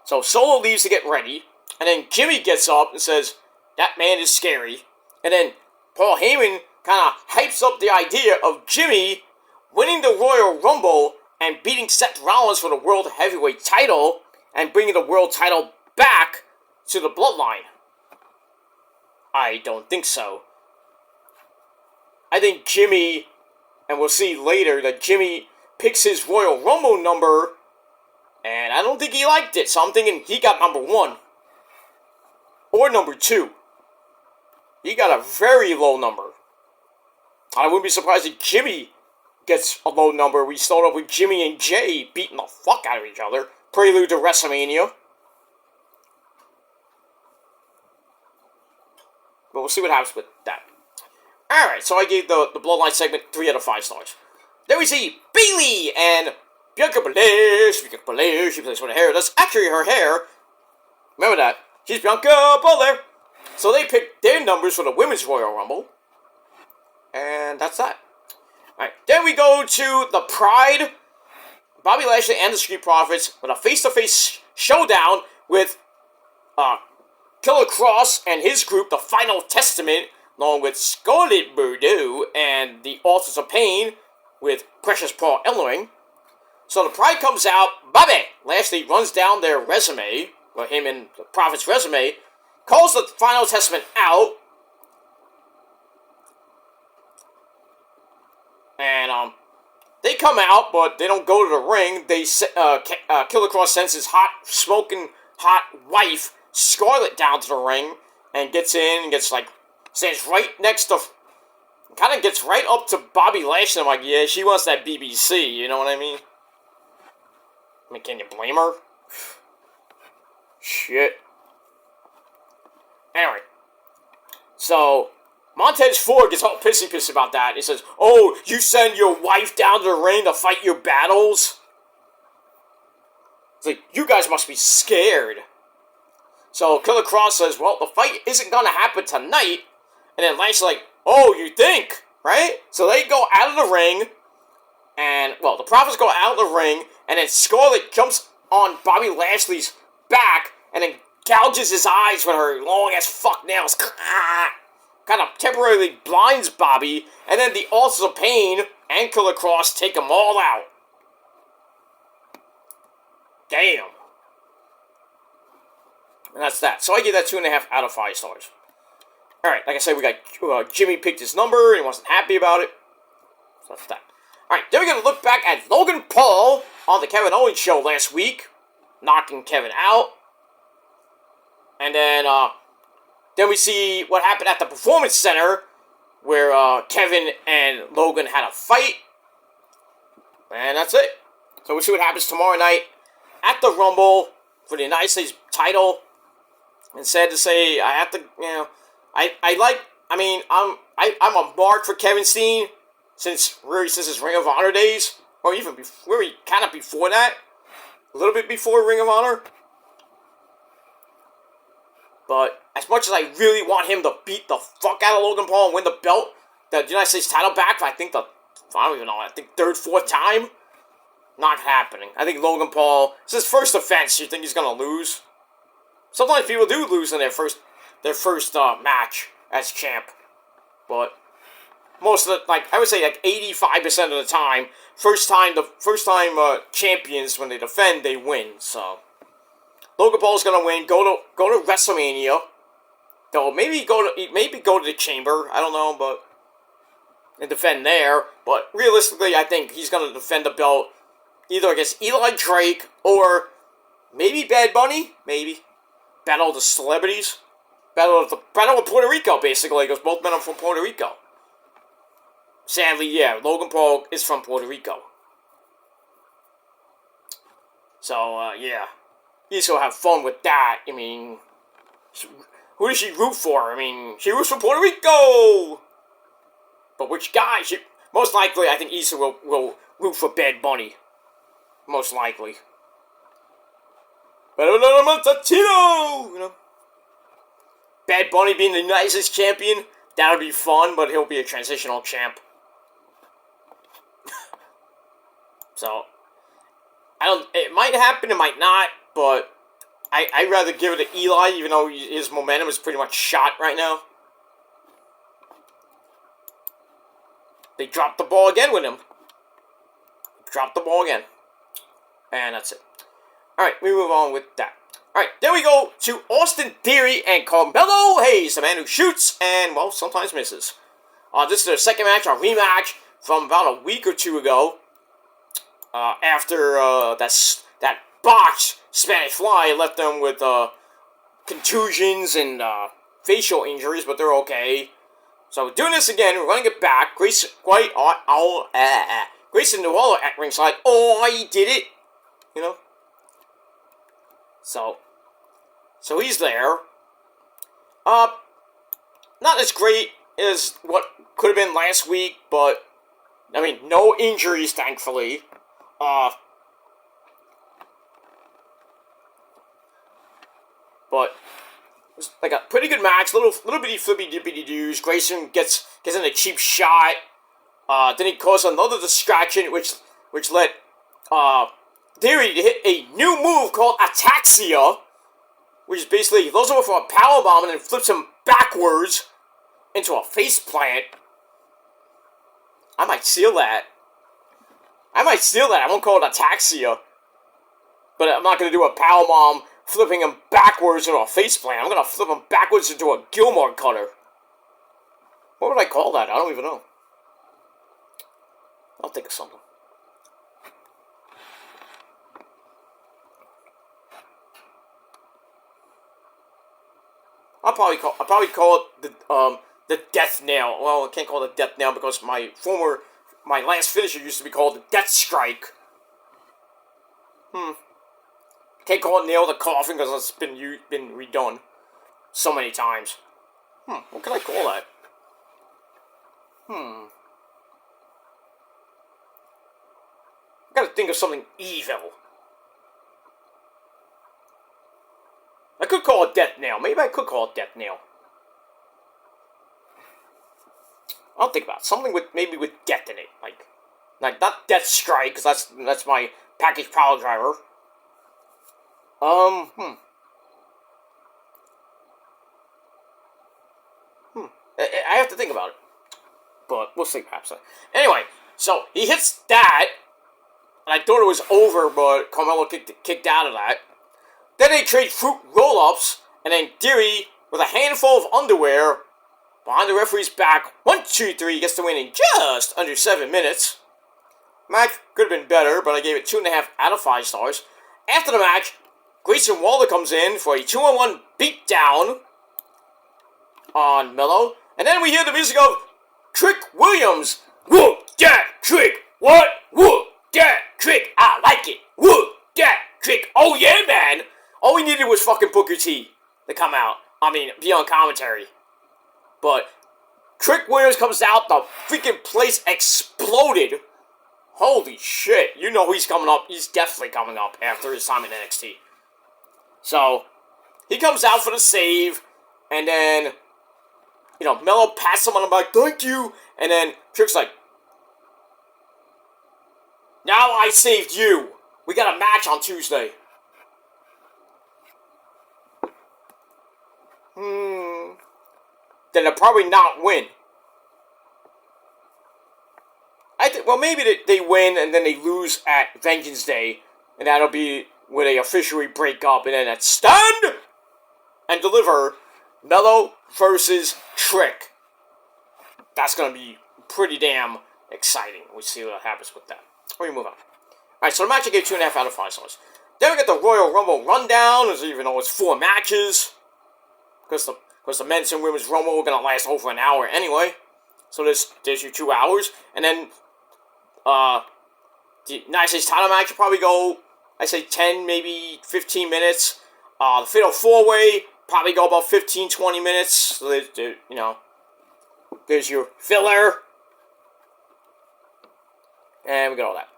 So Solo leaves to get ready, and then Jimmy gets up and says, that man is scary. And then Paul Heyman kind of hypes up the idea of Jimmy winning the Royal Rumble and beating Seth Rollins for the World Heavyweight title and bringing the world title back to the Bloodline. I don't think so. I think Jimmy, and we'll see later, that Jimmy picks his Royal Rumble number, and I don't think he liked it, so I'm thinking he got number 1. Or number 2. He got a very low number. I wouldn't be surprised if Jimmy gets a low number. We start off with Jimmy and Jay beating the fuck out of each other. Prelude to WrestleMania. But we'll see what happens with that. Alright, so I gave the Bloodline segment 3 out of 5 stars. Then we see Bayley and Bianca Belair. She plays with her hair. That's actually her hair. Remember that. She's Bianca Belair. So they picked their numbers for the Women's Royal Rumble. And that's that. Alright, then we go to the Pride, Bobby Lashley and the Street Profits with a face-to-face showdown with Killer Cross and his group, the Final Testament, along with Scarlett Bordeaux and the Authors of Pain with Precious Paul Ellering. So the Pride comes out, Bobby Lashley runs down their resume, or him and the Prophet's resume, calls the Final Testament out, and they come out, but they don't go to the ring. They Killer Cross sends his smoking hot wife Scarlett down to the ring and gets in and stands right next to, kind of gets right up to Bobby Lashley. I'm like, yeah, she wants that BBC, you know what I mean? Can you blame her? Shit. Anyway, so Montez Ford gets all pissy about that. He says, oh, you send your wife down to the ring to fight your battles? It's like, you guys must be scared. So Killer Cross says, well, the fight isn't going to happen tonight. And then Lashley's like, oh, you think? Right? So they go out of the ring. And, well, the Prophets go out of the ring. And then Scarlett jumps on Bobby Lashley's back. And then gouges his eyes with her long-ass fuck nails. Kind of temporarily blinds Bobby. And then the Authors of Pain and Killer Cross take them all out. Damn. And that's that. So I give that 2.5 out of 5 stars. Alright, like I said, we got Jimmy picked his number, and he wasn't happy about it. So that's that. Alright, then we're going to look back at Logan Paul on the Kevin Owens show last week, knocking Kevin out. And then we see what happened at the Performance Center, where Kevin and Logan had a fight. And that's it. So we'll see what happens tomorrow night at the Rumble for the United States title. And sad to say, I have to, I'm a mark for Kevin Steen since his Ring of Honor days, or even before, kind of before that, a little bit before Ring of Honor. But as much as I really want him to beat the fuck out of Logan Paul and win the belt, the United States title back, I think third, fourth time, not happening. I think Logan Paul, it's his first offense. You think he's gonna lose? Sometimes people do lose in their first match as champ, but most of the, I would say 85% of the time, first time champions, when they defend, they win. So Logan Paul's gonna win. Go to WrestleMania. Though maybe go to the Chamber. I don't know, and defend there. But realistically, I think he's gonna defend the belt either against Eli Drake or maybe Bad Bunny. Maybe Battle of the Celebrities. Battle of Puerto Rico, basically, because both men are from Puerto Rico. Sadly, yeah, Logan Paul is from Puerto Rico. So, yeah. Issa will have fun with that. I mean, who does she root for? I mean, she roots for Puerto Rico! But which guy? Most likely, I think Issa will root for Bad Bunny. Most likely. But you know? Bad Bunny being the nicest champion, that'll be fun, but he'll be a transitional champ. So, it might happen, it might not, but I'd rather give it to Eli, even though his momentum is pretty much shot right now. They dropped the ball again with him. Dropped the ball again. And that's it. Alright, we move on with that. Alright, then we go to Austin Theory and Carmelo Hayes, the man who shoots and, well, sometimes misses. This is their second match, a rematch from about a week or two ago. After that botched Spanish Fly left them with contusions and facial injuries, but they're okay. So we're doing this again. We're running it back. Grayson Waller at ringside. Oh, he did it. You know. So he's there. Not as great as what could have been last week, but I mean, no injuries, thankfully. But it was like a pretty good match. Little bitty flippy dippity doos. Grayson gets in a cheap shot. Then he caused another distraction, which led Theory to hit a new move called Ataxia, which is basically he throws over for a powerbomb and then flips him backwards into a face plant. I might steal that. I won't call it Ataxia. But I'm not going to do a powerbomb flipping him backwards into a face plant. I'm going to flip him backwards into a Gilmore cutter. What would I call that? I don't even know. I'll think of something. I'll probably call it the Death Nail. Well, I can't call it the Death Nail because my last finisher used to be called the Death Strike. Can't call it Nail the Coffin because it's been redone so many times. What can I call that? I gotta think of something evil. I could call it Death Nail. Maybe I could call it Death Nail. I'll think about it. Something with death in it, like not Death Strike, because that's my package power driver. I have to think about it, but we'll see perhaps. Anyway, so he hits that, and I thought it was over, but Carmelo kicked out of that. Then they trade fruit roll-ups, and then Theory, with a handful of underwear, behind the referee's back, 1, 2, 3, gets the win in just under 7 minutes. Match could have been better, but I gave it 2.5 out of 5 stars. After the match, Grayson Waller comes in for a 2-on-1 beatdown on Melo, and then we hear the music of Trick Williams. Whoop, that trick, what? Whoop, that trick, I like it. Whoop, that trick, oh yeah, man. All we needed was fucking Booker T to come out. I mean, be on commentary. But Trick Williams comes out, the freaking place exploded. Holy shit. You know he's coming up. He's definitely coming up after his time in NXT. So, he comes out for the save, and then, Melo pats him on the back, thank you, and then Trick's like, now I saved you. We got a match on Tuesday. Then they'll probably not win. I think, well, maybe they win and then they lose at Vengeance Day, and that'll be where they officially break up, and then at Stand and Deliver, Melo versus Trick. That's gonna be pretty damn exciting. We'll see what happens with that. We move on. Alright, so the match I gave 2.5 out of 5 stars. Then we get the Royal Rumble rundown, even though it's 4 matches. Because the men's and women's Rumble are going to last over an hour anyway. So there's your 2 hours. And then the United States title match will probably go I say 10, maybe 15 minutes. The Fatal 4-Way, probably go about 15, 20 minutes. So there's your filler. And we got all that.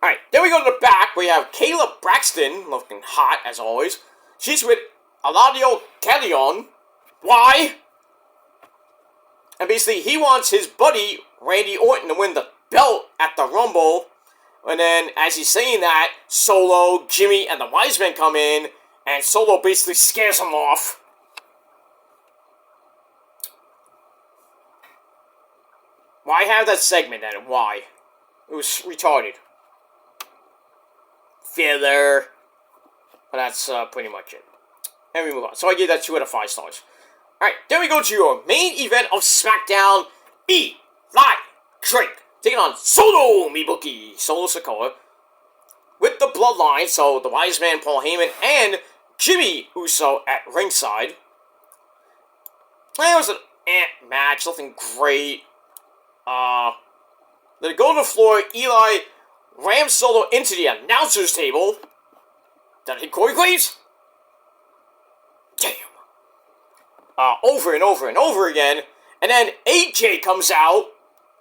Alright, then we go to the back. We have Kayla Braxton, looking hot as always. She's with Eladio Carrion. Why? And basically, he wants his buddy, Randy Orton, to win the belt at the Rumble. And then, as he's saying that, Solo, Jimmy, and the Wise Men come in, and Solo basically scares him off. Why have that segment then? Why? It was retarded. Filler. But that's pretty much it. And we move on. So I gave that 2 out of 5 stars. Alright, then we go to your main event of SmackDown. Eli Drake taking on Solo Mibuki, Solo Sikoa, with the Bloodline, so the Wise Man, Paul Heyman, and Jimmy Uso at ringside. It was an match, nothing great. Then go to the floor, Eli rams Solo into the announcer's table. Did I hit Corey Graves? Damn. Over and over and over again. And then AJ comes out,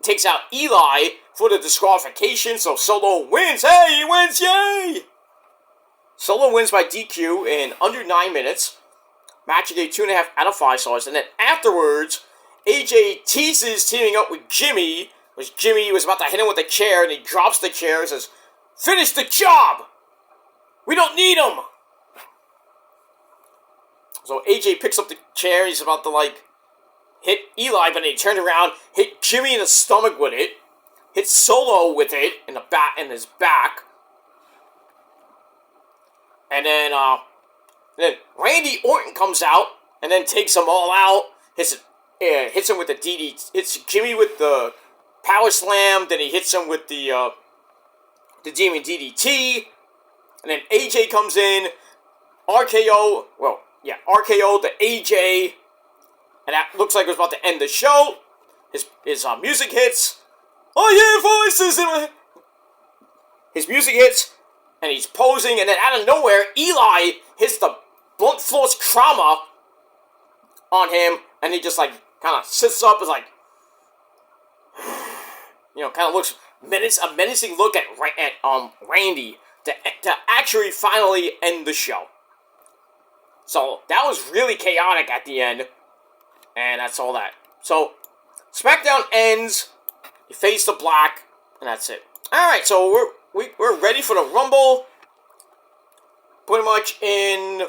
takes out Eli for the disqualification, so Solo wins. Hey, he wins, yay! Solo wins by DQ in under 9 minutes. Match gave 2.5 out of 5 stars. And then afterwards, AJ teases teaming up with Jimmy, which Jimmy was about to hit him with a chair, and he drops the chair and says, "Finish the job! We don't need him!" So AJ picks up the chair, he's about to, hit Eli, but he turned around, hit Jimmy in the stomach with it, hit Solo with it in his back, and then Randy Orton comes out, and then takes them all out, hits him with the DDT, hits Jimmy with the Power Slam, then he hits him with the Demon DDT, and then AJ comes in, RKO the AJ, and that looks like it was about to end the show. His music hits. Oh yeah, voices! His music hits, and he's posing, and then out of nowhere, Eli hits the blunt force trauma on him, and he just kind of sits up, is kind of looks a menacing look at Randy to actually finally end the show. So that was really chaotic at the end, and that's all that. So SmackDown ends. You face the black, and that's it. All right, so we're ready for the Rumble. Pretty much in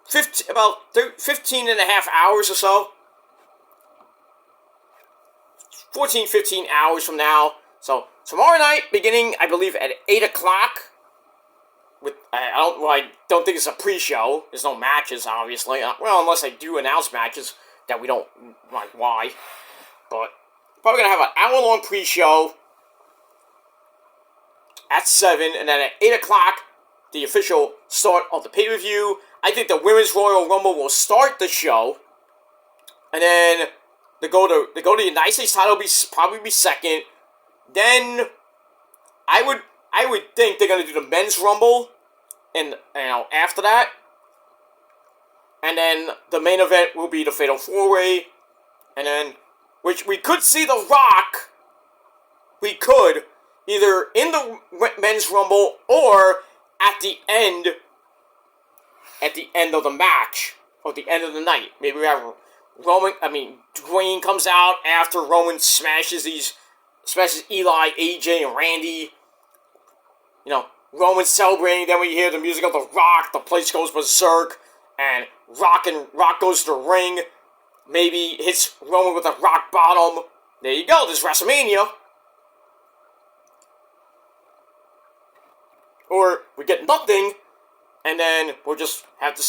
15 and a half hours or so. 14, 15 hours from now. So tomorrow night, beginning I believe at 8 o'clock. I don't think it's a pre-show. There's no matches, obviously. Well, unless they do announce matches that we don't why. But probably gonna have an hour-long pre-show at 7, and then at 8 o'clock, the official start of the pay-per-view. I think the Women's Royal Rumble will start the show, and then the go to the United States title will probably be second. Then I would think they're gonna do the Men's Rumble, and after that, and then the main event will be the Fatal 4-Way, and then which we could see The Rock. We could either in the Men's Rumble or at the end of the match or the end of the night. Maybe we have Dwayne comes out after Roman smashes Eli, AJ, and Randy. Roman celebrating, then we hear the music of The Rock, the place goes berserk, and Rock goes to the ring, maybe hits Roman with a rock bottom. There you go, this is WrestleMania. Or we get nothing, and then we'll just have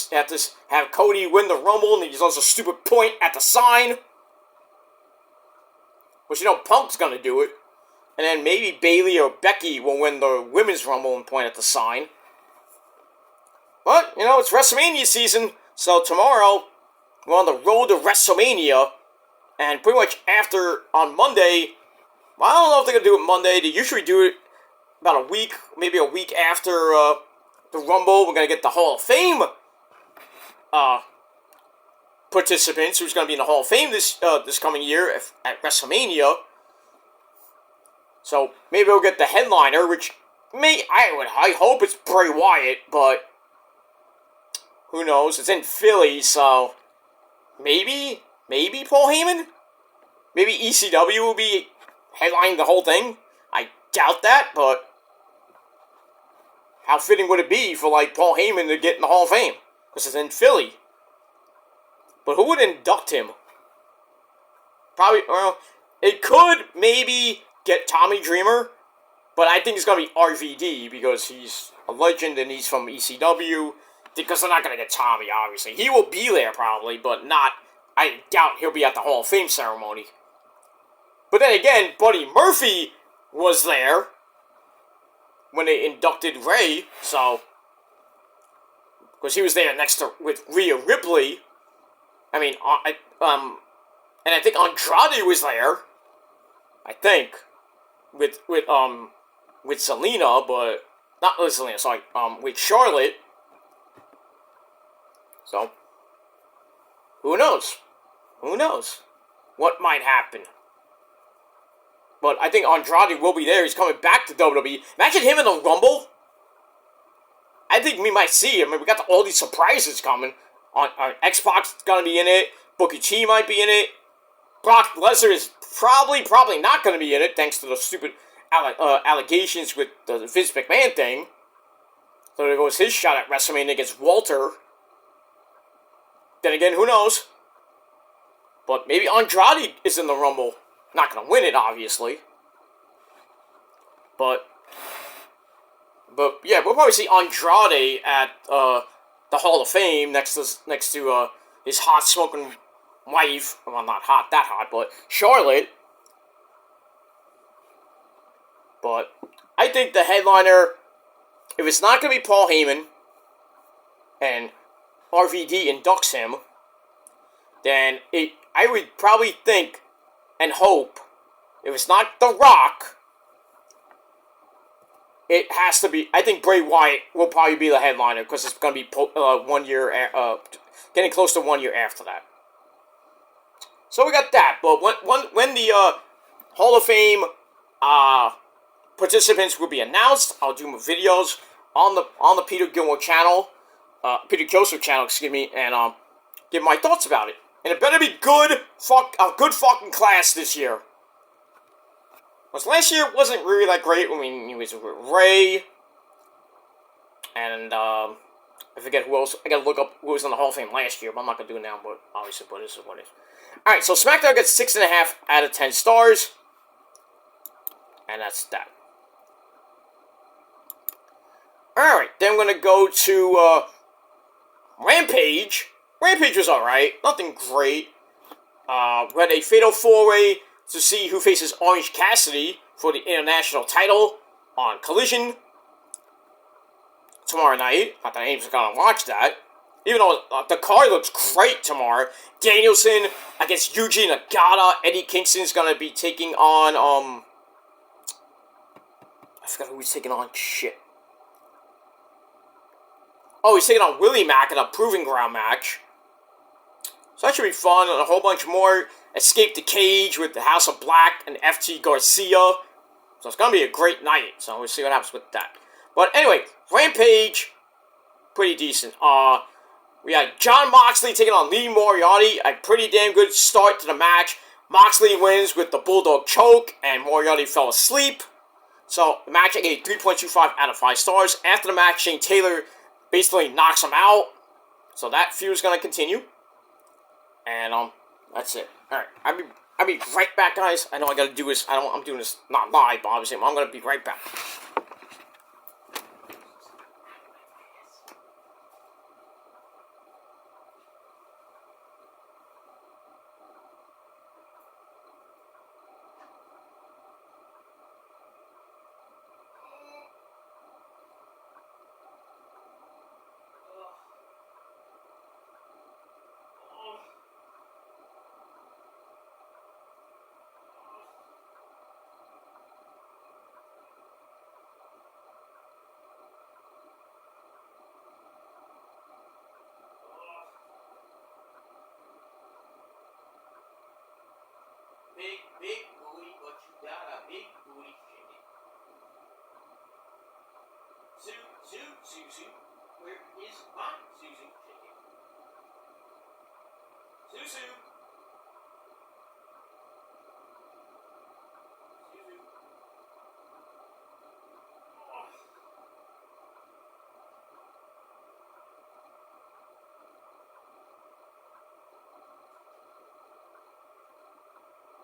Cody win the Rumble, and he does a stupid point at the sign. Which Punk's gonna do it. And then maybe Bayley or Becky will win the Women's Rumble and point at the sign. But, it's WrestleMania season, so tomorrow we're on the road to WrestleMania. And pretty much on Monday, well, I don't know if they're going to do it Monday. They usually do it about a week, maybe a week after the Rumble, we're gonna get the Hall of Fame participants who's gonna be in the Hall of Fame this coming year at WrestleMania. So maybe we'll get the headliner, which I hope it's Bray Wyatt, but who knows? It's in Philly, so maybe Paul Heyman, maybe ECW will be headlining the whole thing. I doubt that, but how fitting would it be for like Paul Heyman to get in the Hall of Fame? Because it's in Philly. But who would induct him? Probably, well, it could maybe get Tommy Dreamer, but I think it's going to be RVD because he's a legend and he's from ECW. Because they're not going to get Tommy, obviously. He will be there probably, but not, I doubt he'll be at the Hall of Fame ceremony. But then again, Buddy Murphy was there when they inducted Ray, so, because he was there next to, with Rhea Ripley. I mean, and I think Andrade was there, I think, with Selena, but, not with Selena, sorry, with Charlotte. So, who knows? Who knows what might happen? But I think Andrade will be there. He's coming back to WWE. Imagine him in the Rumble. I think we might see him. I mean, we got all these surprises coming. Xbox is going to be in it. Booker T might be in it. Brock Lesnar is probably not going to be in it, thanks to the stupid allegations with the Vince McMahon thing. So there goes his shot at WrestleMania against Walter. Then again, who knows? But maybe Andrade is in the Rumble. Not going to win it, obviously. But yeah, we'll probably see Andrade at the Hall of Fame next to his hot smoking wife. Well, not that hot, but Charlotte. But I think the headliner, if it's not going to be Paul Heyman, and RVD inducts him, then I would probably think and hope, if it's not The Rock, it has to be, I think Bray Wyatt will probably be the headliner, because it's going to be 1 year, getting close to 1 year after that. So we got that, but when the Hall of Fame participants will be announced, I'll do more videos on the Peter Gilmore channel, Peter Joseph channel, excuse me, and give my thoughts about it. And it better be a good fucking class this year. Because last year wasn't really that great. I mean, it was Ray, and I forget who else. I gotta look up who was in the Hall of Fame last year, but I'm not gonna do it now. But obviously, but this is what it is. All right, so Smackdown gets 6.5 out of 10 stars, and that's that. All right, then I'm gonna go to Rampage. Rampage was alright, nothing great. We had a fatal 4-way to see who faces Orange Cassidy for the international title on Collision tomorrow night. Not that anyone's gonna watch that. Even though the card looks great tomorrow. Danielson against Yuji Nagata. Eddie Kingston's gonna be taking on, I forgot who he's taking on. Shit. Oh, he's taking on Willie Mack in a Proving Ground match. So that should be fun, and a whole bunch more. Escape the Cage with the House of Black and FT Garcia. So it's going to be a great night, so we'll see what happens with that. But anyway, Rampage, pretty decent. We had Jon Moxley taking on Lee Moriarty. A pretty damn good start to the match. Moxley wins with the Bulldog Choke, and Moriarty fell asleep. So the match I gave 3.25 out of 5 stars. After the match, Shane Taylor basically knocks him out. So that feud is going to continue. And, that's it. Alright, I'll be right back, guys. I know I gotta do this. I'm doing this not live, but obviously I'm gonna be right back. big booty, but you got a big booty chicken. Zoo. Where is my Zoo chicken? Zoo.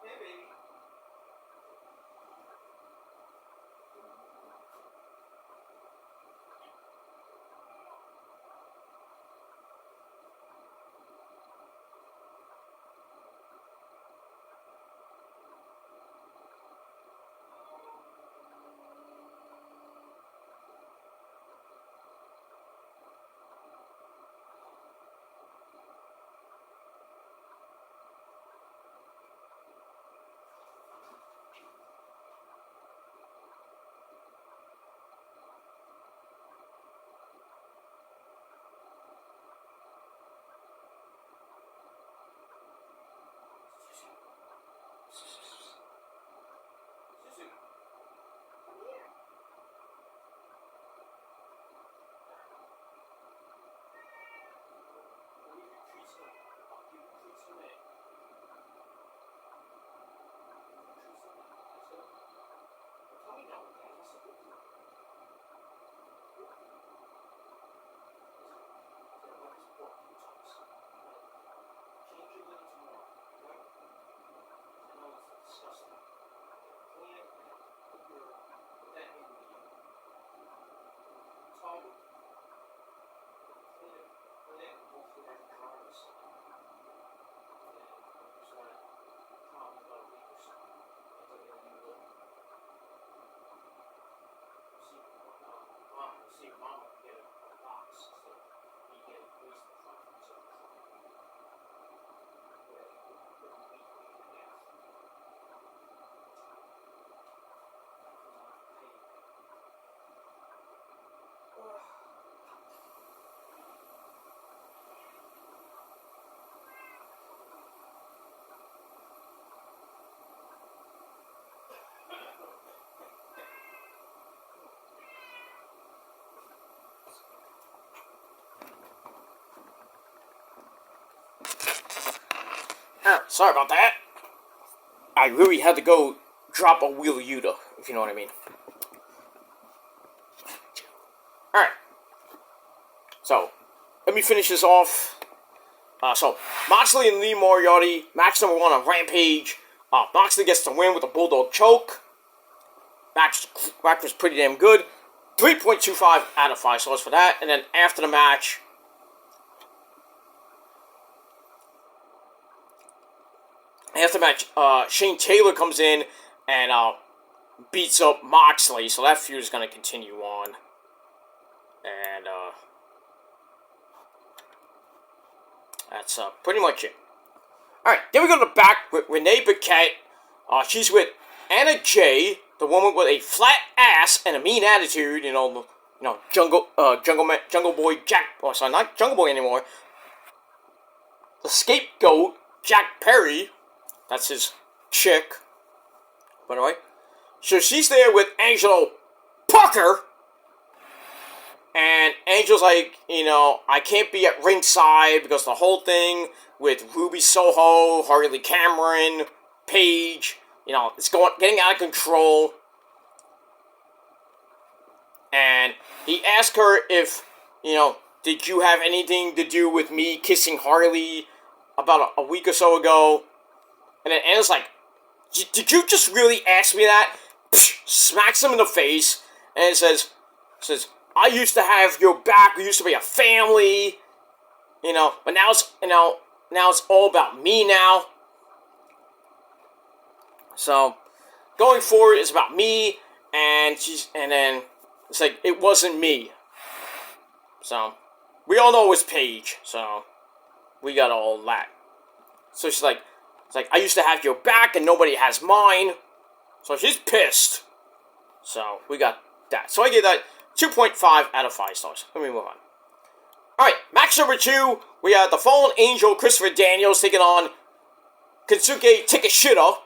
Hey, baby. Sorry about that. I really had to go drop a wheeler Yuta, if you know what I mean. Alright. So, let me finish this off. So, Moxley and Lee Moriarty, match number 1 on Rampage. Moxley gets the win with a Bulldog choke. Match was pretty damn good. 3.25 out of 5 stars for that. And then after the match, Shane Taylor comes in and beats up Moxley, so that feud is going to continue on. And that's pretty much it. Alright, then we go to the back with Renee Paquette. She's with Anna Jay, the woman with a flat ass and a mean attitude. Jungle Boy Jack. Oh, sorry, not Jungle Boy anymore. The scapegoat Jack Perry. That's his chick. By the way. So she's there with Angelo Parker. And Angel's like, I can't be at ringside because the whole thing with Ruby Soho, Harley Cameron, Paige, it's getting out of control. And he asked her if, did you have anything to do with me kissing Harley about a week or so ago? And then Anna's like, did you just really ask me that? Smacks him in the face and says, I used to have your back. We used to be a family, but now it's all about me now. So going forward is about me, and then it's like it wasn't me. So we all know it was Paige. So we got all that. So she's like, it's like, I used to have your back and nobody has mine. So she's pissed. So we got that. So I gave that 2.5 out of 5 stars. Let me move on. Alright, match number 2. We have the Fallen Angel, Christopher Daniels, taking on Kensuke Takeshita.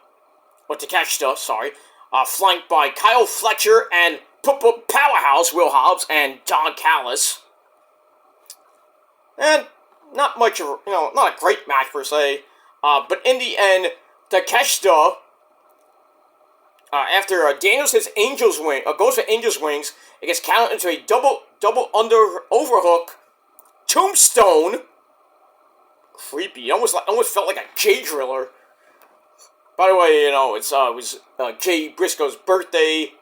or Takeshita, sorry, flanked by Kyle Fletcher and Powerhouse Will Hobbs and Don Callis. And not much of, not a great match per se. But in the end, Takeshita, after Daniels hits goes for Angel's Wings, it gets counted into a double overhook tombstone. Creepy. It almost felt like a Jay Driller. By the way, it was Jay Briscoe's birthday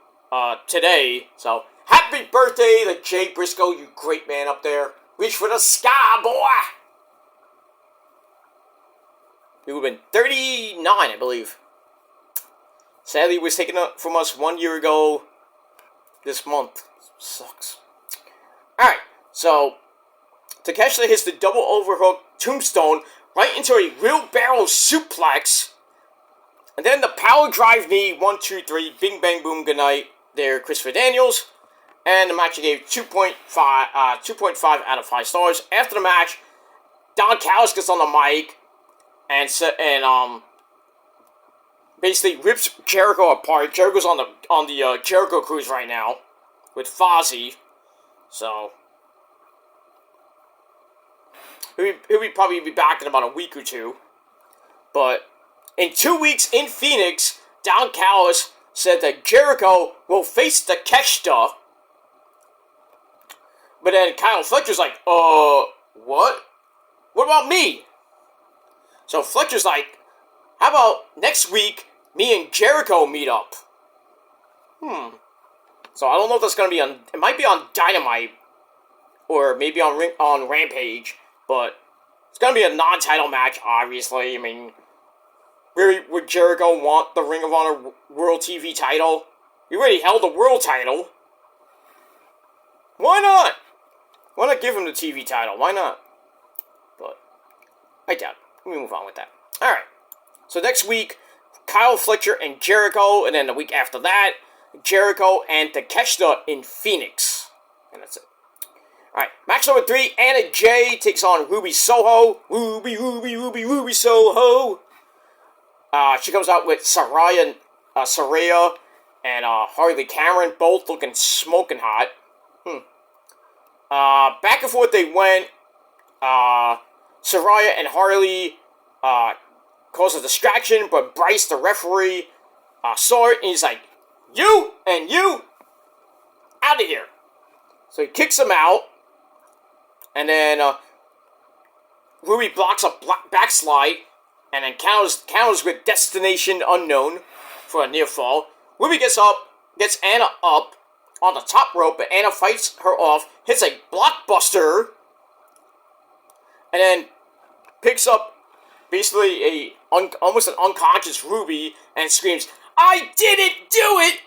today. So happy birthday to Jay Briscoe, you great man up there. Reach for the sky, boy. He would have been 39, I believe. Sadly, it was taken from us 1 year ago this month. Sucks. Alright, so Takeshita hits the double overhook tombstone right into a wheelbarrow suplex. And then the power drive knee, 1, 2, 3, bing, bang, boom, good night. There, Christopher Daniels. And the match gave 2.5 out of 5 stars. After the match, Don Callis gets on the mic and basically rips Jericho apart. Jericho's on the Jericho cruise right now with Fozzy, so he'll probably be back in about a week or two. But in 2 weeks in Phoenix, Don Callis said that Jericho will face Takeshita. But then Kyle Fletcher's like, what? What about me? So Fletcher's like, how about next week, me and Jericho meet up? So I don't know if that's going to be on, it might be on Dynamite, or maybe on Rampage, but it's going to be a non-title match, obviously. I mean, really, would Jericho want the Ring of Honor World TV title? He already held the world title. Why not? Why not give him the TV title? Why not? But I doubt it. Let me move on with that. Alright. So next week, Kyle Fletcher and Jericho, and then the week after that, Jericho and Takeshita in Phoenix. And that's it. Alright, match number 3, Anna Jay takes on Ruby Soho. Ruby Soho. She comes out with Saraya and Harley Cameron, both looking smoking hot. Back and forth they went. Saraya and Harley caused a distraction, but Bryce, the referee, saw it, and he's like, you and you, out of here. So he kicks him out, and then Ruby blocks a backslide, and then counters with Destination Unknown for a near fall. Ruby gets Anna up on the top rope, but Anna fights her off, hits a blockbuster, and then picks up basically almost an unconscious Ruby and screams, I didn't do it!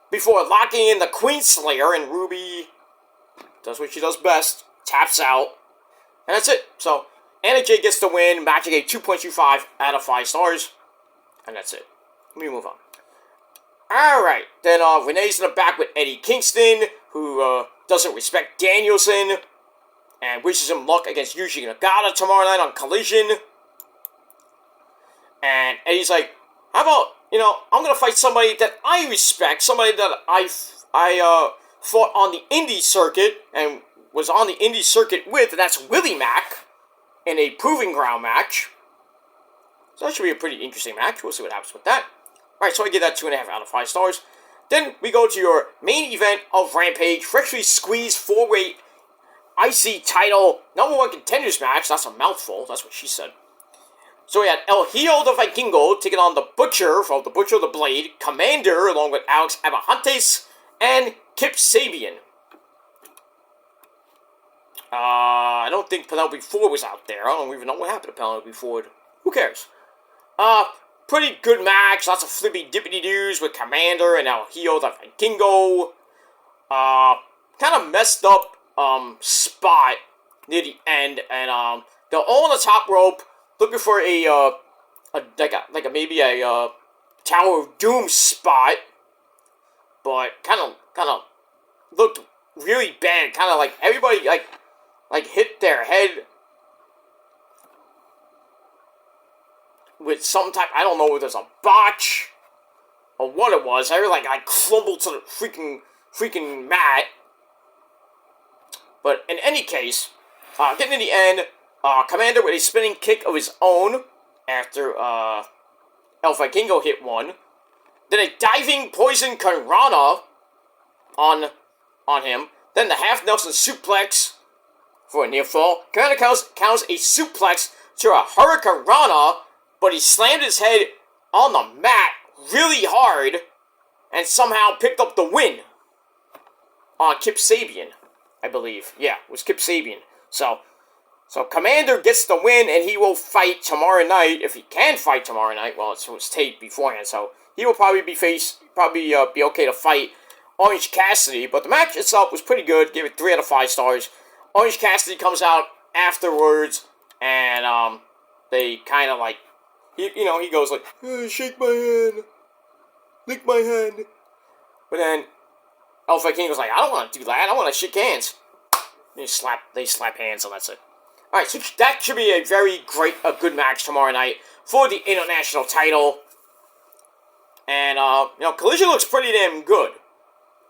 Before locking in the Queen Slayer, and Ruby does what she does best, taps out, and that's it. So Anna Jay gets the win, match gave 2.25 out of 5 stars, and that's it. Let me move on. Alright, then Renee's in the back with Eddie Kingston, who doesn't respect Danielson, and wishes him luck against Yuji Nagata tomorrow night on Collision. And Eddie's like, how about, I'm going to fight somebody that I respect, somebody that I fought on the indie circuit, and was on the indie circuit with, and that's Willie Mack, in a Proving Ground match. So that should be a pretty interesting match. We'll see what happens with that. Alright, so I give that 2.5 out of 5 stars. Then we go to your main event of Rampage, freshly squeezed 4-way IC title #1 contenders match. That's a mouthful, that's what she said. So we had El Hijo de Vikingo taking on the Butcher, from the Butcher of the Blade, Commander, along with Alex Abrahantes, and Kip Sabian. I don't think Penelope Ford was out there. I don't even know what happened to Penelope Ford. Who cares? Pretty good match. Lots of flippy dippity doos with Commander and El Hijo de Vikingo. Kind of messed up spot near the end, and they're all on the top rope looking for maybe a Tower of Doom spot, but kind of looked really bad. Kind of like everybody like hit their head with some type, I don't know if there's a botch or what it was. I crumbled to the freaking mat. But in any case, getting in the end, Commander with a spinning kick of his own after El Vikingo hit one. Then a diving poison Karana on him. Then the half Nelson suplex for a near fall. Commander counts a suplex to a Hurricanrana, but he slammed his head on the mat really hard and somehow picked up the win on Kip Sabian, I believe. Yeah, it was Kip Sabian. So Commander gets the win, and he will fight tomorrow night, if he can fight tomorrow night. Well, it was taped beforehand, so he will probably be okay to fight Orange Cassidy. But the match itself was pretty good. Gave it 3 out of 5 stars. Orange Cassidy comes out afterwards, and they kind of like, he goes like, shake my hand, lick my hand. But then El Vikingo was like, I don't want to do that. I want to shake hands. And they slap hands, and that's it. Alright, so that should be a good match tomorrow night for the international title. And, Collision looks pretty damn good.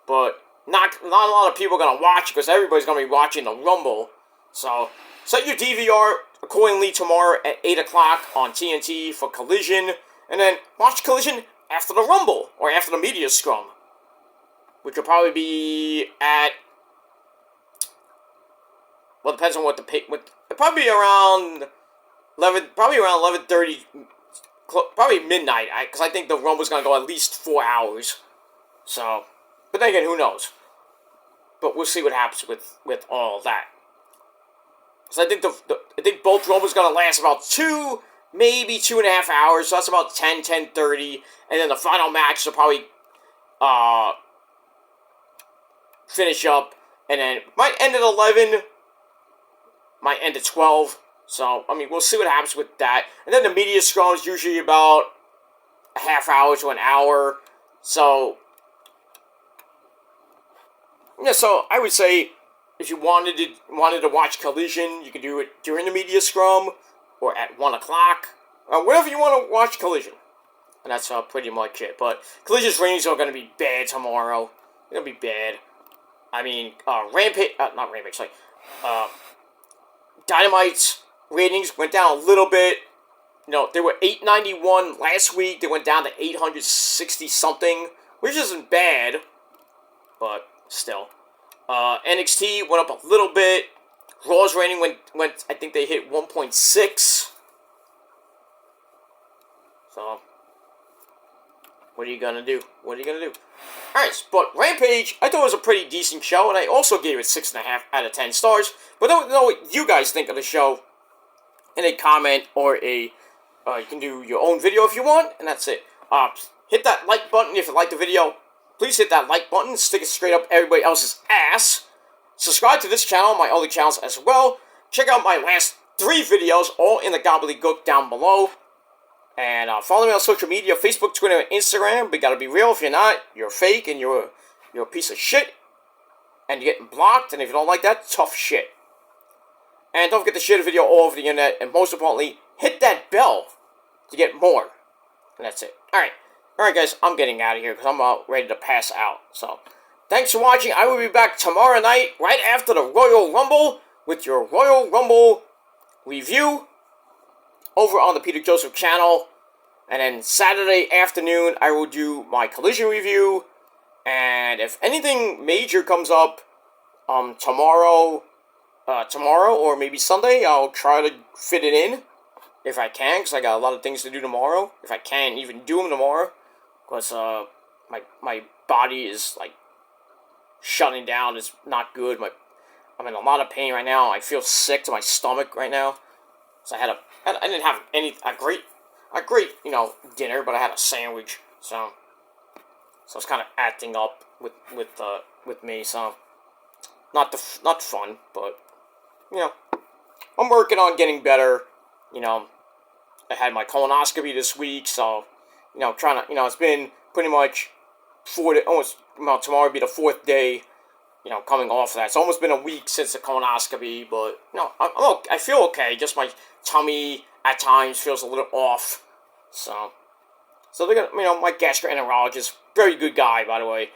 But not a lot of people are going to watch it because everybody's going to be watching the Rumble. So, set your DVR accordingly tomorrow at 8 o'clock on TNT for Collision. And then watch Collision after the Rumble, or after the media scrum. Which will probably be at, well, it depends on what probably around 11:30, probably midnight, because I think the Rumble's going to go at least 4 hours. So, but then again, who knows? But we'll see what happens with all that. So I think both Rumbles going to last about 2, maybe 2.5 hours. So that's about 10:30, and then the final match will probably finish up, and then might end at 11, might end at 12. So I mean, we'll see what happens with that. And then the media scrum is usually about a half hour to an hour. So yeah, so I would say if you wanted to watch Collision, you can do it during the media scrum or at 1 o'clock, whenever you want to watch Collision. And that's pretty much it. But Collision's ratings are going to be bad tomorrow. They're going to be bad. I mean, Rampage, not Rampage, sorry. Dynamite's ratings went down a little bit. They were 891 last week. They went down to 860 something, which isn't bad, but still. NXT went up a little bit. Raw's rating went. I think they hit 1.6. So, what are you gonna do? Alright, but Rampage, I thought it was a pretty decent show, and I also gave it 6.5 out of 10 stars. But don't know what you guys think of the show in a comment, or you can do your own video if you want, and that's it. Hit that like button if you like the video. Please hit that like button, stick it straight up everybody else's ass. Subscribe to this channel, my other channels as well. Check out my last 3 videos, all in the gobbledygook down below. And follow me on social media, Facebook, Twitter, and Instagram. But gotta be real, if you're not, you're fake, and you're a piece of shit. And you're getting blocked, and if you don't like that, tough shit. And don't forget to share the video all over the internet, and most importantly, hit that bell to get more. And that's it. Alright guys, I'm getting out of here, because I'm ready to pass out. So, thanks for watching. I will be back tomorrow night, right after the Royal Rumble, with your Royal Rumble review over on the Peter Joseph channel. And then Saturday afternoon, I will do my Collision review. And if anything major comes up tomorrow or maybe Sunday, I'll try to fit it in if I can, because I got a lot of things to do tomorrow. If I can even do them tomorrow, because my body is like shutting down. It's not good. I'm in a lot of pain right now. I feel sick to my stomach right now. So I didn't have a great dinner, but I had a sandwich. So it's kind of acting up with me. So not fun, but I'm working on getting better. I had my colonoscopy this week, so trying to it's been pretty much tomorrow will be the 4th day. Coming off of that. It's almost been a week since the colonoscopy, but I feel okay. Just my tummy at times feels a little off. So, So they're gonna, my gastroenterologist, very good guy, by the way.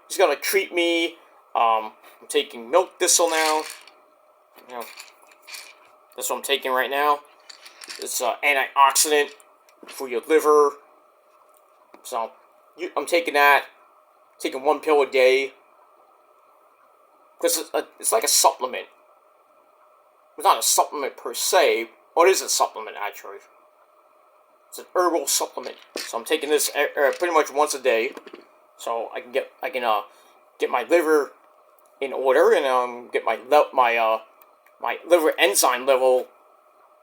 He's gonna treat me. I'm taking milk thistle now. That's what I'm taking right now. It's antioxidant for your liver. So I'm taking that. Taking 1 pill a day. Because it's like a supplement. It's not a supplement per se. What is a supplement, actually? It's an herbal supplement. So I'm taking this pretty much once a day. So I can get my liver in order and get my liver enzyme level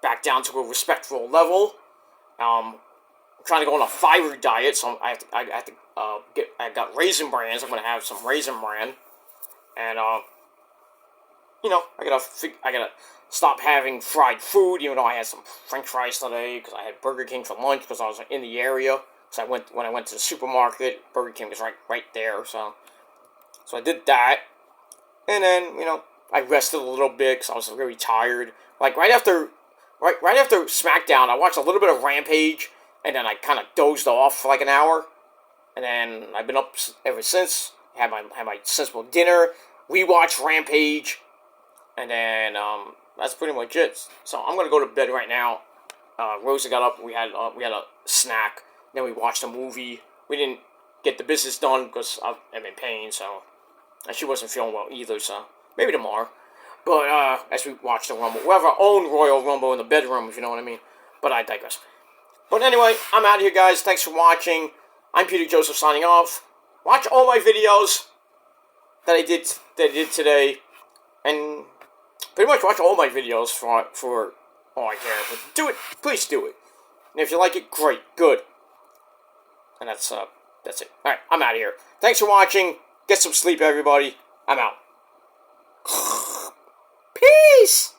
back down to a respectable level. I'm trying to go on a fiber diet, so I got Raisin Brands. I'm gonna have some Raisin Bran, and I gotta stop having fried food. Even though I had some French fries today because I had Burger King for lunch because I was in the area. So when I went to the supermarket, Burger King was right there. So I did that, and then I rested a little bit because I was really tired. Like right after Smackdown, I watched a little bit of Rampage, and then I kind of dozed off for like an hour, and then I've been up ever since. Had my sensible dinner, rewatched Rampage, and then that's pretty much it. So I'm gonna go to bed right now. Rosa got up. We had a snack. Then we watched a movie. We didn't get the business done because I'm in pain. So and she wasn't feeling well either. So maybe tomorrow. But as we watch the Rumble, we'll have our own Royal Rumble in the bedroom, if you know what I mean. But I digress. But anyway, I'm out of here, guys. Thanks for watching. I'm Peter Joseph signing off. Watch all my videos that I did today, and pretty much watch all my videos for all I care. But do it, please do it. And if you like it, great, good. And that's it. All right, I'm out of here. Thanks for watching. Get some sleep, everybody. I'm out. Peace!